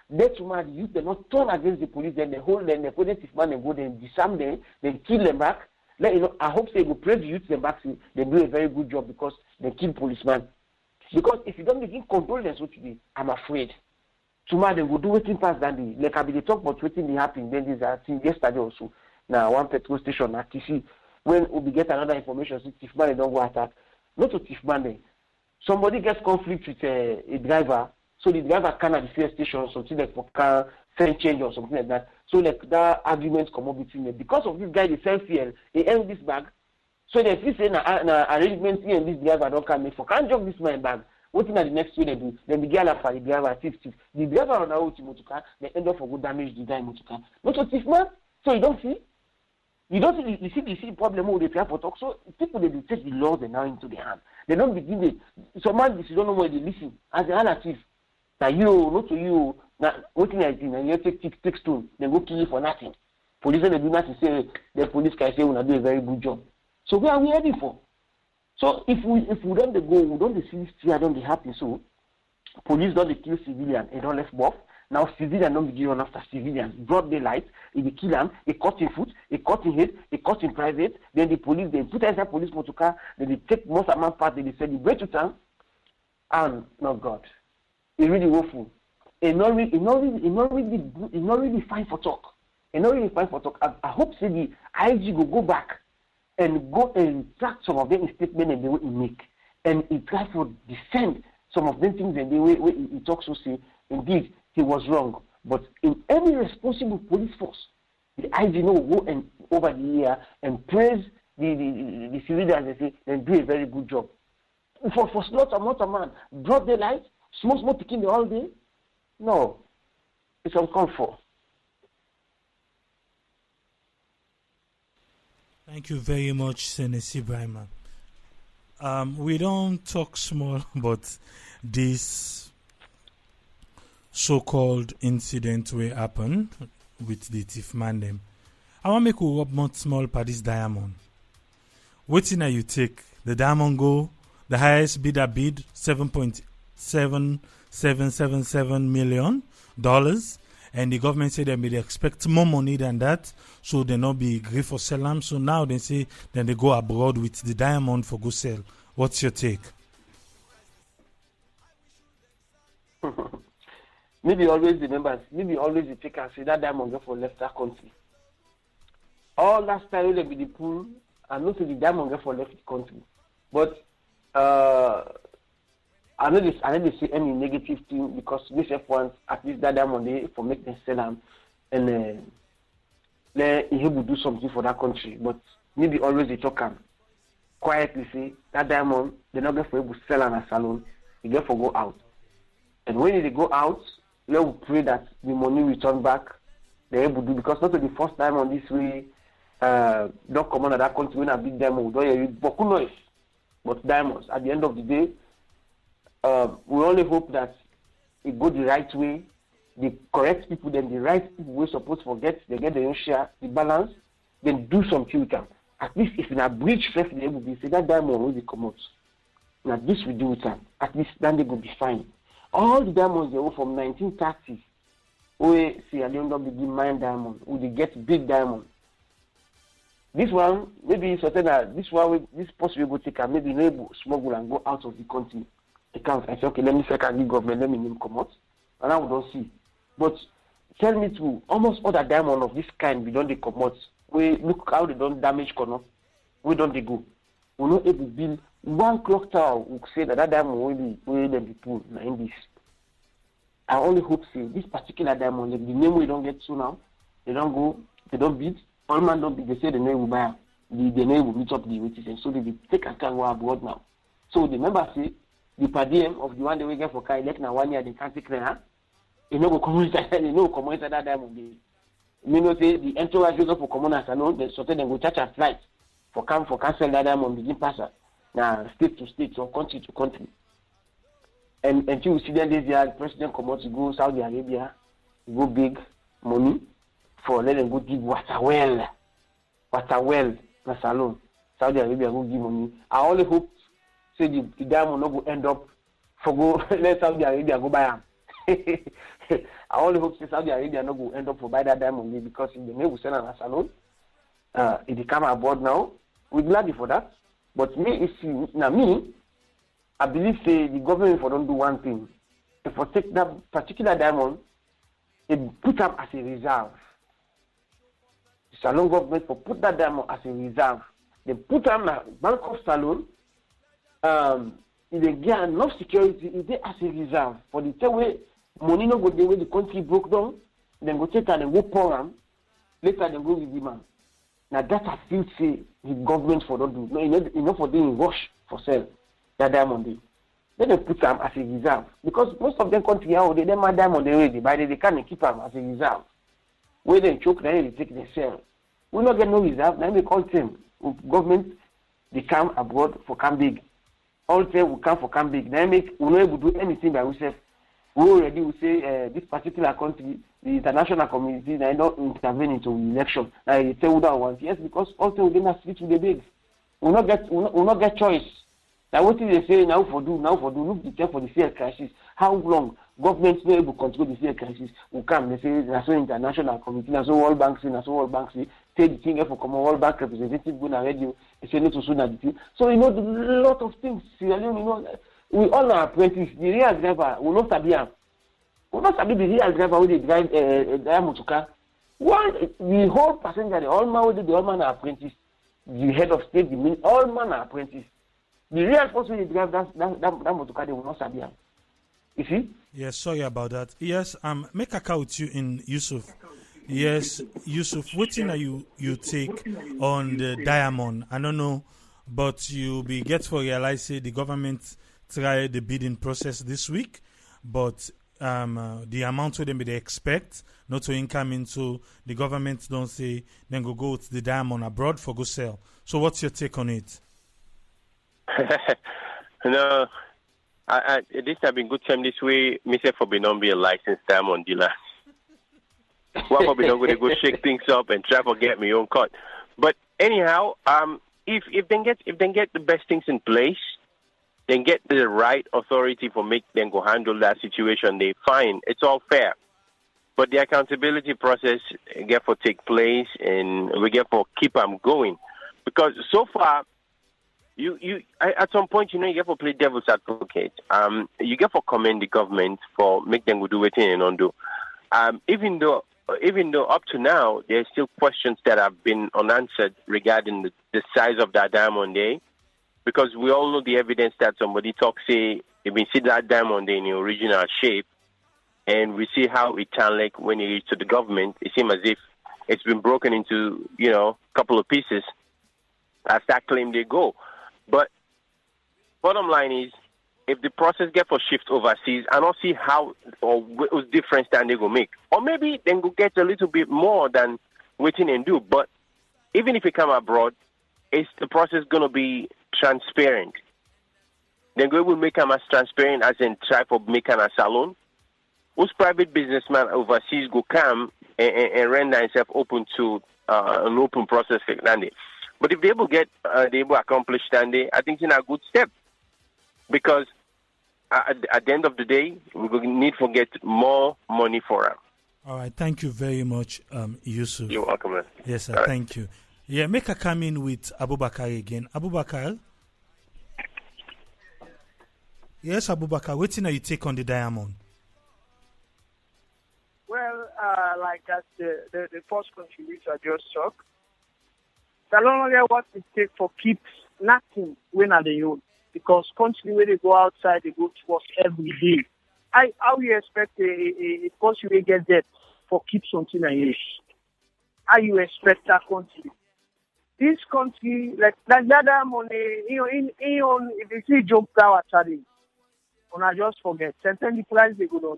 Then tomorrow the youth they not turn against the police, then they hold them, they put the thief man and go, then disarm them, then kill them back. Let, you know, I hope they go praise the youth them back, say they do a very good job because they kill policeman. Because if you don't begin control them so today, I'm afraid. Tomorrow they will do waiting past that day. Like I be they talk about waiting they happen. Then this I think yesterday also. Now one petrol station at TC when we get another information, so thief man don't go attack. Not to thief man. Somebody gets conflict with a driver, so the driver can at the fuel station or something like for car send change or something like that. So like that argument come up between them. Because of this guy they sell fuel, they earn this bag. So they feel say na arrangement here and this driver don't come in for can't drop this man bag. What in the next way they do? Then the girl for the driver thief. The driver on our motorcar, they end up for good damage the guy motorcar. Not a thief man. So you don't see? You don't see you see the problem with the try for talk. So people they take the laws and now into their hand. They don't begin the some man you don't know where they listen. As a relative. Now you not to you now what in and you take stone, they go kill you for nothing. Police they do nothing say the police can say we do a very good job. So where are we heading for? So if we don't go, we don't see this fear don't be happen. So police don't kill civilians and don't left buff. Now civilians don't begin run after civilians. Broad daylight, if they kill them, they cut in foot, they cut in head, they cut in private, then the police they put inside police motor car, then they take most amount part, they celebrate to town. And no God. It's really woeful. It's not really fine for talk. It's not really fine for talk. I hope say the IG will go back and go and track some of them statements and the way he make. And he try to defend some of them things and the way he talks to say, indeed, he was wrong. But in any responsible police force, the IG will go and over the year and praise the civilians and say, and do a very good job. For slaughter, man, broad daylight, small picking the whole day? No. It's uncalled for. Thank you very much, Senesie Brima. We don't talk small about this so-called incident will happen with the thief man them. I want to make you up more small for this diamond. What thing you take? The diamond go, the highest bidder bid, $7.7777 million. And the government said they may expect more money than that, so they not be agree for sell them. So now they say then they go abroad with the diamond for go sell. What's your take? Maybe always remember, maybe always you take and say that diamond go for left that country. All that style will be the pool, and not the diamond go for left the country. But I know they say any negative thing because this F1 at least that diamond they for make them sell them and he will do something for that country. But maybe always they talk and quietly say that diamond they're not going for able to sell on a salon, they get for go out. And when they go out, let us pray that the money return back they're able to do because not the first time on this way don't come on that country when a big diamond don't hear but noise. But diamonds at the end of the day we only hope that it go the right way, the correct people, then the right people we're supposed to forget, they get their own share, the balance, then do something with them. At least if in a breach first they will be say that diamond will be come out. Now this we do with them. At least then they will be fine. All the diamonds they were from 1930, where Sierra Leone begin mine diamond, where they get big diamond. This one, maybe certain that this one this possible take and maybe able smuggle and go out of the country. I say, okay, let me say, I give government, let me name come out. And I don't see. But tell me to almost all the diamond of this kind, we don't they come out. We look how they don't damage corner. We don't they go. We're not able to build one clock tower. We say that diamond will be pulled in this. I only hope say this particular diamond, like the name we don't get to now, they don't go, they don't bid. All man don't bid. They say the name will buy. The name will meet up the waiting, and so they take a can go abroad now. So the member say. The per diem of the one they will get for car elect now 1 year they can't take there. You know, come inside that diamond. You know, say the entourage goes for common as alone, they sort of go charge a flight for cancel that diamond begin passer. now state to state or country to country. And until we see them this year, the president come out to go Saudi Arabia, go big money for let them go give water well, na Salone. Saudi Arabia go give money. I only hope say the diamond not go end up for go let Saudi Arabia go buy them. I only hope say Saudi Arabia not go end up for buy that diamond because if they may sell on Salone, it come aboard now. We're glad for that. But me, I believe say the government for don't do one thing. If we take that particular diamond, they put them as a reserve. The Salone government for put that diamond as a reserve. They put them in the Bank of Salone. If they get enough security, if they as a reserve for the time way money no go the way the country broke down, then go take and go pour them. Later they go with demand. Now that I feel say the government for don't do. No, enough for doing rush for sale that diamond. Then they put them as a reserve because most of them country now they my diamond already, but they can't keep them as a reserve. Where they choke, then they take the sell. We not get no reserve. Then they call them government. They come abroad for come big. All say we come for come big. Then we not able to do anything by ourselves. We already will say this particular country, the international community, they don't intervene into election. They say we don't want. Yes, because also we not switch with the big. We not get choice. Now what they say now for do look the time for the fuel crisis. How long governments not able to control the fuel crisis? We come. They say that's so international community, that's so World Bank say, that's so World Bank say. Take the thing for common World Bank representative go on radio. They say not to soon at the thing. So a lot of things. Sierra Leone, we all are apprentices. The real driver will not sabi am. We not sabi the real driver who they drive motorcar. The whole passenger, the all man are apprentice. The head of state, all man are apprentice. The real person who they drive that motorcar, they will not sabi am. You see? Yes, sorry about that. Yes, make a call with you in Yusuf. Yes, Yusuf, what thing are you take on the diamond? I don't know, but you be get for realize say the government try the bidding process this week, but the amount of them they expect not to income into the government don't say then go with the diamond abroad for go sell. So what's your take on it? No, this have been good time this way. Me say for not be a licensed diamond dealer. Why for be not going to go shake things up and try to get my own cut? But anyhow, if they get the best things in place, then get the right authority for make them go handle that situation, they fine. It's all fair. But the accountability process get for take place and we get for keep them going. Because so far, you at some point, you get for play devil's advocate. You get for commend the government for make them go do it and undo. Even though up to now, there's still questions that have been unanswered regarding the size of that diamond day. Because we all know the evidence that somebody talks, say, if we see that diamond in the original shape, and we see how it can like when it reaches to the government, it seems as if it's been broken into, a couple of pieces. As that claim they go. But bottom line is, if the process get for shift overseas, I don't see how or what difference that they go make. Or maybe they go get a little bit more than waiting and do. But even if it come abroad, is the process going to be transparent? Then we will make them as transparent as in try for making a salon. Whose private businessman overseas go come and render himself open to an open process for Nande. But if they will get, they will accomplish Nande, I think it's a good step. Because at the end of the day, we will need to get more money for them. All right, thank you very much, Yusuf. You're welcome, man. Yes, sir, thank you. Yeah, make a come in with Abubakar again. Abubakar? Yes, Abubakar, what thing are you take on the diamond? Well, like as the first contributor just talked, Salone what it take for keeps nothing when are they own. Because country where they go outside, they go to work every day. How you expect a country will get that for keep something like this? How you expect that country? This country, like that money, if they see job power charging, when I just forget, sometimes the price they go down.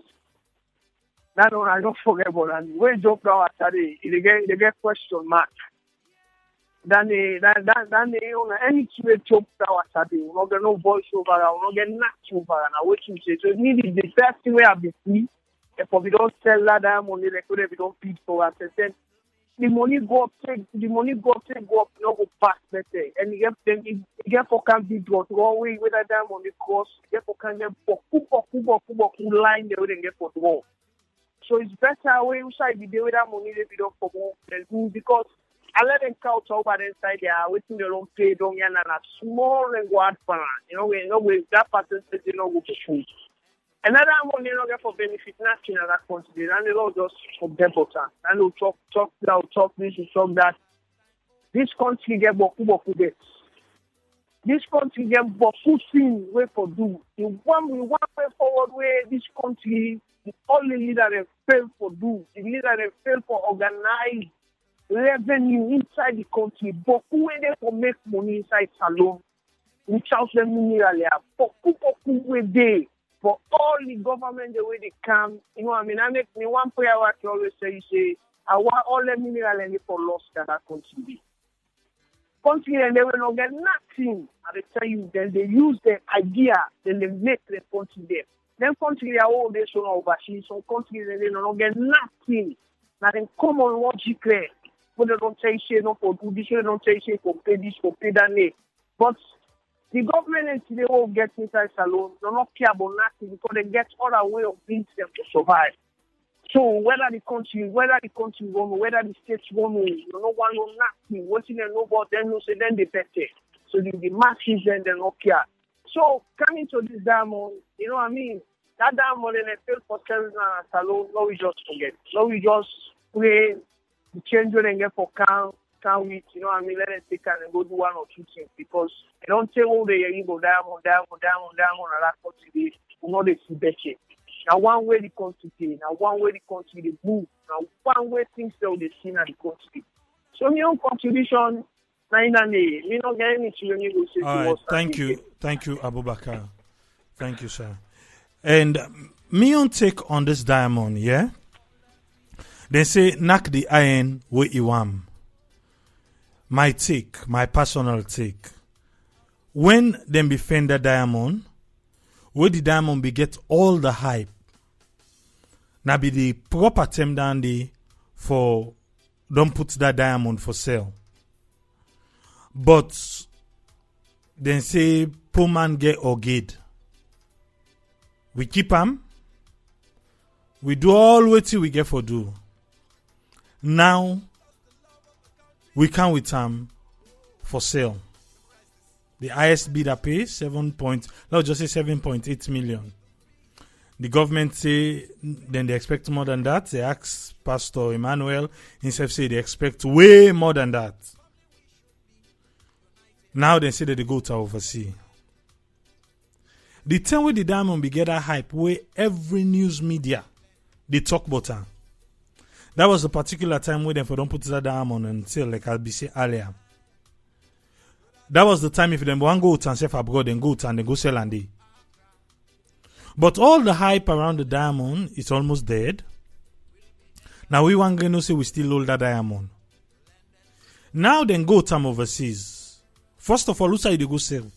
That one I don't forget about. And when job power charging, they get question mark. than any two chop tower Saturday. We're not get no voice over, we're not get knocked over, and I wait to say. So need the first thing we have to see. If we don't sell that money, like we don't feed for us, then the money go up, go up, no go back better. And you get for can be brought one way with that money cost, get for can get for line they wouldn't get for draw. So it's better we side the day with that money if you don't promote because I let them couch over the inside there, waiting they don't pay, don't and a small and go out for that person says they don't go to food. Another money not get for benefit nothing in that country, and they don't just for them butter. And they'll talk this, talk that. This country get boku debts. This country get boku thing way for do. The one way forward where this country, all the leaders have failed for do. The leaders have failed for organize revenue inside the country. Boku where they for make money inside Salone. Without them mineral, boku where they. For all the government, the way they come, I make me one prayer what you always say, I want all the mineral and for lost that country. Country and they will not get nothing. I tell you, then they use the idea, then they make the country there. Then country are all they show overseas, some countries and they don't get nothing. Now then common logic there. But they don't say no for do this, they don't say for pay this, for pay that. But the government today will get inside Salone. They don't care about nothing because they get other way of being them to survive. So whether the country won, whether the states won, no one know nothing. What they know about them, no say then they better. So the masses then they don't care. So coming to this diamond, that diamond and they fail for selling Salone. No, we just forget. No, we just pray the change when they get for count. Let them take and go do one or two things because they don't say all the year you go diamond, and that country, will not see better. Now one way the country, now one way the country they move, now one way things that they see in the country. So my own contribution, me not get anything when you go say. All right, thank you, Abubakar. Thank you, sir. And me on take on this diamond, yeah. They say knock the iron where you want. My take, my personal take. When them be find the diamond, where the diamond be get all the hype. Now be the proper term down there for don't put that diamond for sale. But then say poor man get or get. We keep them. We do all what we get for do. Now we come with them for sale. The highest bidder pays 7.8 million. The government say then they expect more than that. They ask Pastor Emmanuel himself say they expect way more than that. Now they say that they go to overseas. The time where the diamond be get that hype where every news media they talk about her. That was the particular time where they don't put that diamond until like I'll be say earlier. That was the time if them want go to and sell abroad and go to and they go sell and they. But all the hype around the diamond is almost dead. Now we want to say we still hold that diamond. Now then go to overseas. First of all, who say they go sell?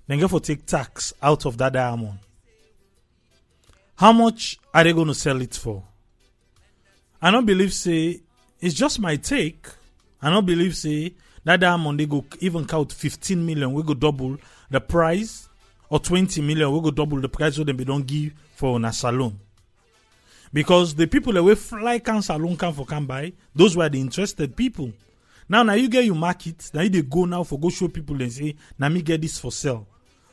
Then go for take tax out of that diamond. How much are they going to sell it for? I don't believe say it's just my take. I don't believe say that diamond they go even count 15 million. We go double the price, or 20 million. We go double the price so them they don't give for a Salone. Because the people that we fly can Salone can buy, those were the interested people. Now you get your market. Now they go now for go show people and say, now me get this for sale.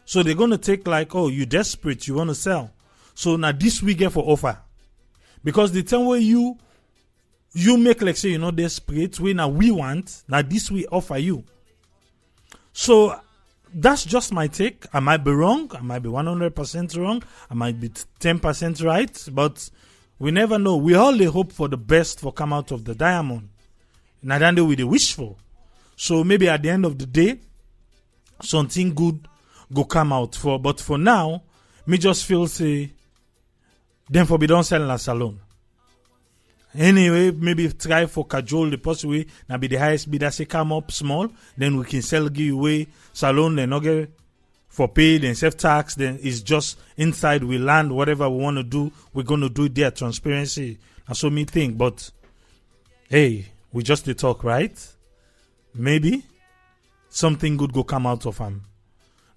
So they're gonna take like, oh, you desperate, you wanna sell. So now this we get for offer. Because the time where you make like say you're not desperate, we now we want, now this we offer you. So that's just my take. I might be wrong. I might be 100% wrong. I might be 10% right. But we never know. We only hope for the best for come out of the diamond. Now that's what we wish for. So maybe at the end of the day, something good go come out for. But for now, me just feel say, them for be don't sell in a Salone. Anyway, maybe try for cajole the person way now be the highest bidder say come up small, then we can sell give away Salone then not get for pay, then self tax, then it's just inside we land whatever we want to do, we're gonna do it there, transparency. That's what me think. But hey, we just the talk, right? Maybe something good go come out of him.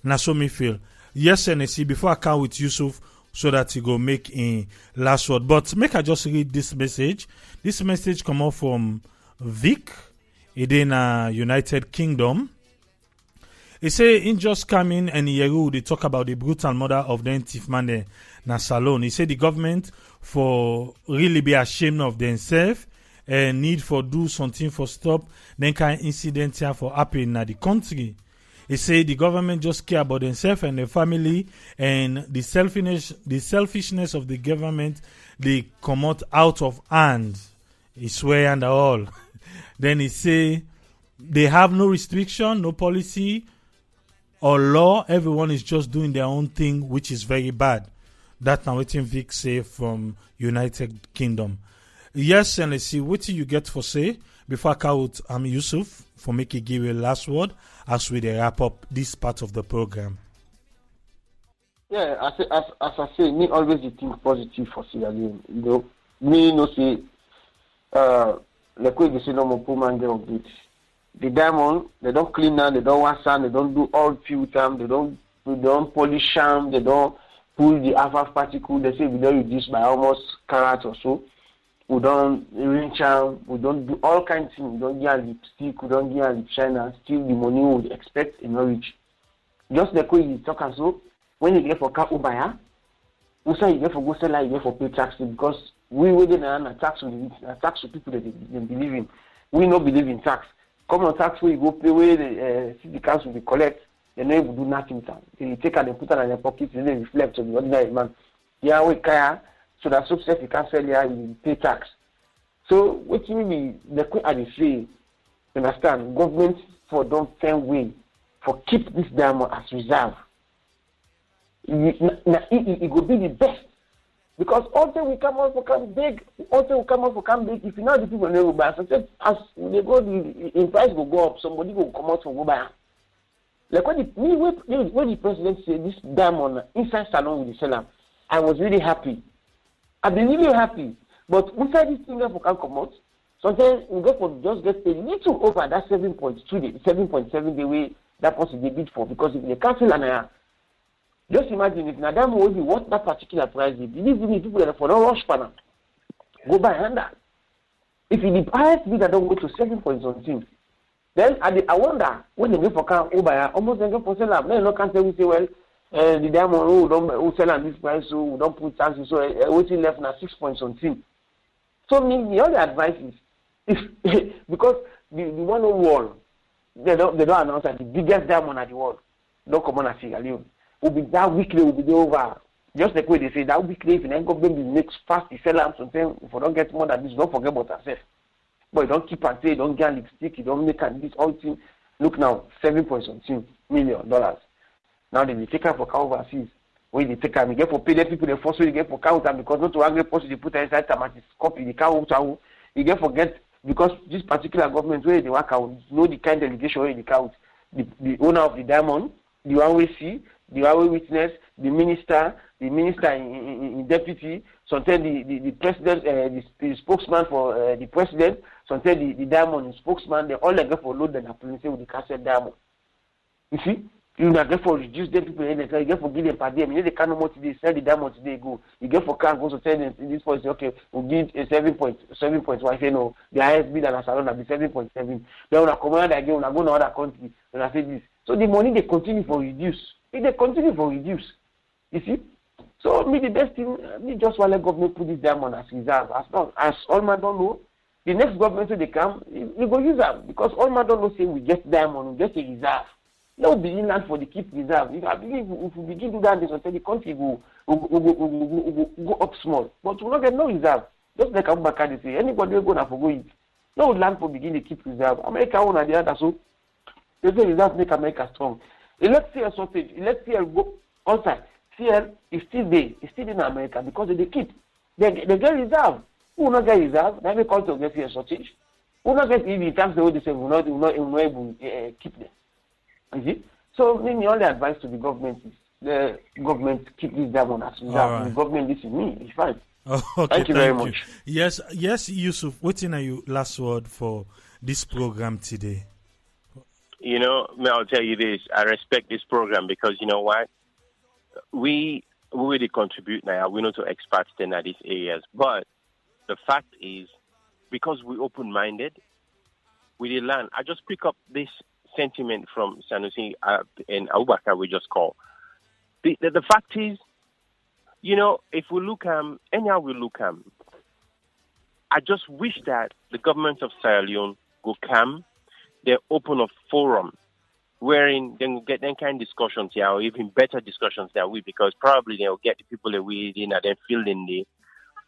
That's what me feel. Yes, Senesie, before I come with Yusuf so that he go make a last word. But make I just read this message. This message come out from Vic in United Kingdom. He say he just come in and they talk about the brutal murder of the thief man na Salone. He say the government for really be ashamed of themselves and need for do something for stop then kind incident here for happen in the country. He say the government just care about themselves and their family, and the selfishness of the government they come out of hand. He swear and all. Then he say they have no restriction, no policy or law. Everyone is just doing their own thing, which is very bad. That's now what Vic say from United Kingdom. Yes, and let's see what you get for say before I count Yusuf for making give a last word as we wrap up this part of the program. Yeah, as I say, me always think positive for Sierra Leone. You know, me no say like we say no more poor man get of it. The diamond, they don't clean them, they don't wash them, they don't do all filter, they don't polish them, they don't pull the alpha particle. They say we don't reduce by almost carat or so. We don't rinse them, we don't do all kinds of things. We don't get lipstick, we don't get lip shiner. Still the money we would expect in reach. Just like way you talk as so, when you get for car ubaya, also you get for go seller, you get for pay tax because we wouldn't tax to people that they believe in. We don't believe in tax. Come on tax where you go pay where the city council will collect, they never do nothing with them. They take and they put it in their pocket and then reflect on the ordinary man. Yeah, we kaya. So that success you can sell here, you pay tax. So what you mean the quick I say, understand, government for don't find way for keep this diamond as reserve. It will be the best. Because also we come out for come big, if you know the people never buy. So as they go in price will go up, somebody will come out for go buy. Like when the president said this diamond inside Salone with the seller, I was really happy. I've been really happy. But inside this thing for can come out, sometimes we go for just get a little over that 7.7 the way that person they bid for, because if they cancel an just imagine if Nadam will be what that particular price is. Believe me, people that for no rush panel go by under. If you the highest bid that don't go to 7 point something, then I wonder when they go for car over almost they go for seller. Then no can tell we say well the diamond who sell at this price, so we don't put taxes, so waiting left now 6 point something. So me the other advice is if because the one on wall they don't announce that the biggest diamond at the world don't come on at Sierra Leone. Will be that weekly will be over. Just like way they say that weekly if you government makes fast the sell something if you don't get more than this, don't forget about yourself. But you don't keep and say you don't get lipstick, you don't make and this all thing. Look now, $7.something million. Now they will take her for car overseas. When they take her, we get for pay the people they force you get for car because not to angry post they put her inside tomatis copy the car you get forget because this particular government where they work out know the kind of delegation where they count the owner of the diamond, the one we see, the one we witness, the minister in deputy, sometimes the president, the spokesman for the president, sometimes the diamond spokesman, they all get for load and appearance with the cassette diamond. You see? You get for reduce them people in the car, you get for give them per day. I mean, they can't know more today, sell the diamond today, go. You get for car, go to tell them this point, okay, we'll give a 7.1. You know, the highest bid and Salone will be 7.7. Then when I come out again, when I go to other country, when I say this. So the money they continue for reduce. They continue for reduce. You see? So me the best thing, me just want to let government put this diamond as reserve. As long as all man don't know, the next government when they come, we go use them because all man don't know say we get diamond, we get a reserve. No begin land for the keep reserve. If I believe if we begin to do that, the country go up small. But we not get no reserve. Just like Abubakar they say, anybody will go and forgo it. No land for begin to keep reserve. America one and the other so they say reserve make America strong. Let's see a shortage. Let's see a go outside. CL is still there. It's still in America because they keep. They get reserve. who will not get reserve, then we call to get a shortage. Who will not get EV times the way they say will not able to keep them. You see? So maybe only advice to the government is the government keep this diamond as reserve. Right. The government listen me, it's fine. Oh, okay, thank you very much. Yes, Yusuf, what's in your last word for this program today? You know, I'll tell you this. I respect this program because you know what? We really contribute now. We know to experts in these areas. But the fact is, because we're open-minded, we did learn. I just pick up this sentiment from Senesie and Abubakar we just called. The fact is, you know, if we look anyhow we look I just wish that the government of Sierra Leone go come, they open a forum wherein they will get them kind of discussions here, or even better discussions than we, because probably they'll get the people that we in and then field in the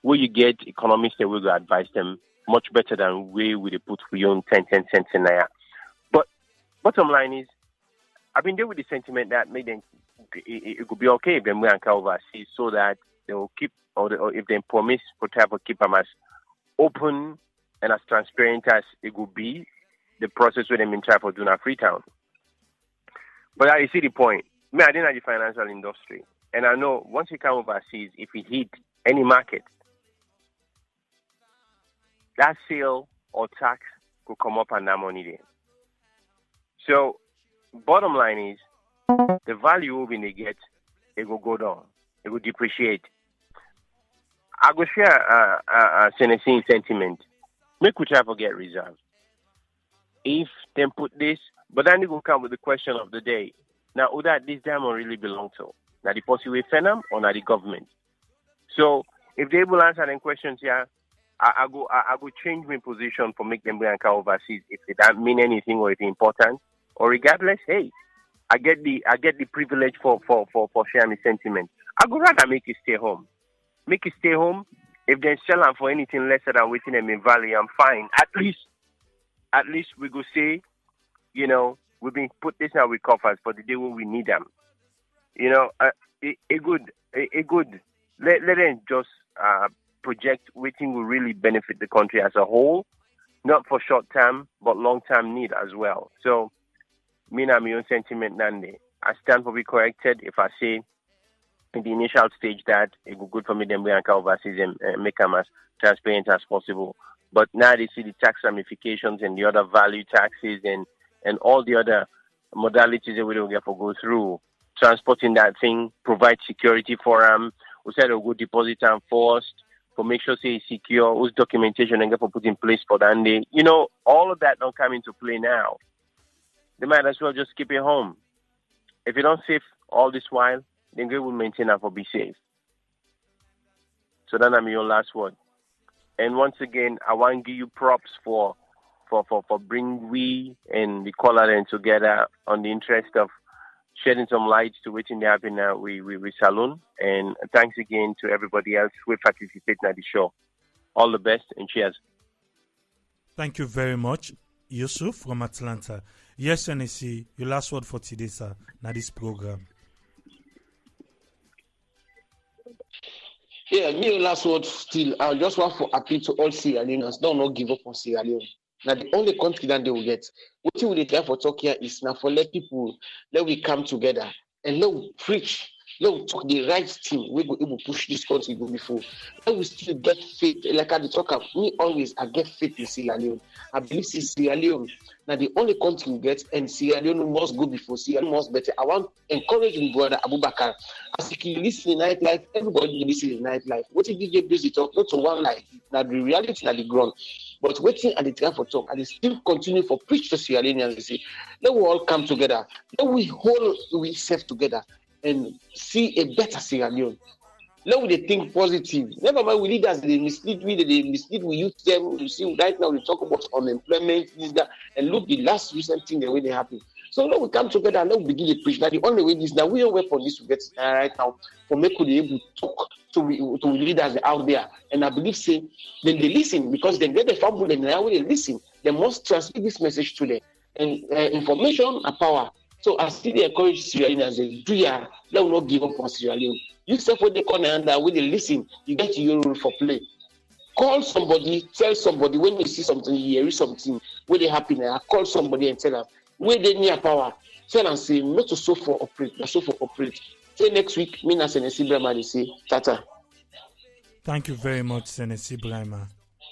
where you get economists that will advise them much better than we would put we own 10 cents in there. But bottom line is, I've been there with the sentiment that made them it could be okay if they move and come overseas, so that they will keep, or if they promise to have a keep them as open and as transparent as it would be, the process where they been trying for doing a Freetown. But I see the point. I didn't have the financial industry, and I know once you come overseas, if you hit any market, that sale or tax could come up on that money there. So, bottom line is, the value when they get, it will go down. It will depreciate. I will share a Senesie sentiment. Make we try to get reserve. If they put this, but then they will come with the question of the day. Now, who that this diamond really belong to? Now the possible Fenam or now the government? So if they will answer them questions here, I go change my position for make them go and come overseas if it don't mean anything or if it's important. Or regardless, hey, I get the privilege for sharing my sentiment. I go rather make it stay home. Make it stay home. If they sell them for anything lesser than waiting them in Valley, I'm fine. At least we go say, you know, we've been put this now with coffers for the day when we need them. You know, a good. Let them just project waiting will really benefit the country as a whole, not for short term but long term need as well. So, me and my own sentiment, Nande. I stand for be corrected if I say in the initial stage that it would good for me them we can overseas and make them as transparent as possible. But now they see the tax ramifications and the other value taxes and all the other modalities that we don't get to go through. Transporting that thing, provide security for them. We said a good deposit and forced for make sure say it's secure, whose documentation and get for put in place for that day. You know, all of that don't come into play now. They might as well just keep it home. If you don't save all this while, then they will maintain that for be safe. So that's your last word. And once again, I want to give you props for bringing we and the caller then together on the interest of shedding some light to what's happening now with Salone. And thanks again to everybody else who participated in the show. All the best and cheers. Thank you very much, Yusuf from Atlanta. Yes, Senesie, your last word for today, sir, now this program. Yeah, me last word still. I just want to appeal to all Sierra Leoneans. Don't not give up on Sierra Leone. Now the only country that they will get. What we try for talk here is now for let we come together and let we preach, let we talk the right thing. We go able to push this country go before. Let we still get faith. Like I talk of me always, I get faith in Sierra Leone. I believe it's Sierra Leone. Now the only country we get, and Sierra Leone must go before. Sierra Leone must better. I want to encourage my brother Abubakar. As you listen in nightlife, everybody listen in nightlife. What if DJ busy talk not to one life? Now the reality na the ground. But waiting at the time for talk, and they still continue for preach to Sierra Leoneans. They say, let we all come together. Let we hold ourselves together and see a better Sierra Leone. Let we think positive. Never mind, we leaders, they mislead we use them. You see, right now we talk about unemployment, this, that, and look, the last recent thing, the way they happen. So let we come together and let we begin to preach. Now the only way is now we don't wait for this to get right now for me to be able to talk to leaders out there. And I believe say then they listen because they get the fumble and now they listen. They must transmit this message to them. And information and power. So I still encourage Sierra Leone as they do ya, let we not give up on Sierra Leone. You step with the corner and when they listen, you get your role for play. call somebody, tell somebody when you see something, you hear something, where they happen, I call somebody and tell them, where they near power, tell them, say, not to so for operate, not so for operate. Say next week, me and Senesie Brima, they say, Tata. Thank you very much, Senesie Brima.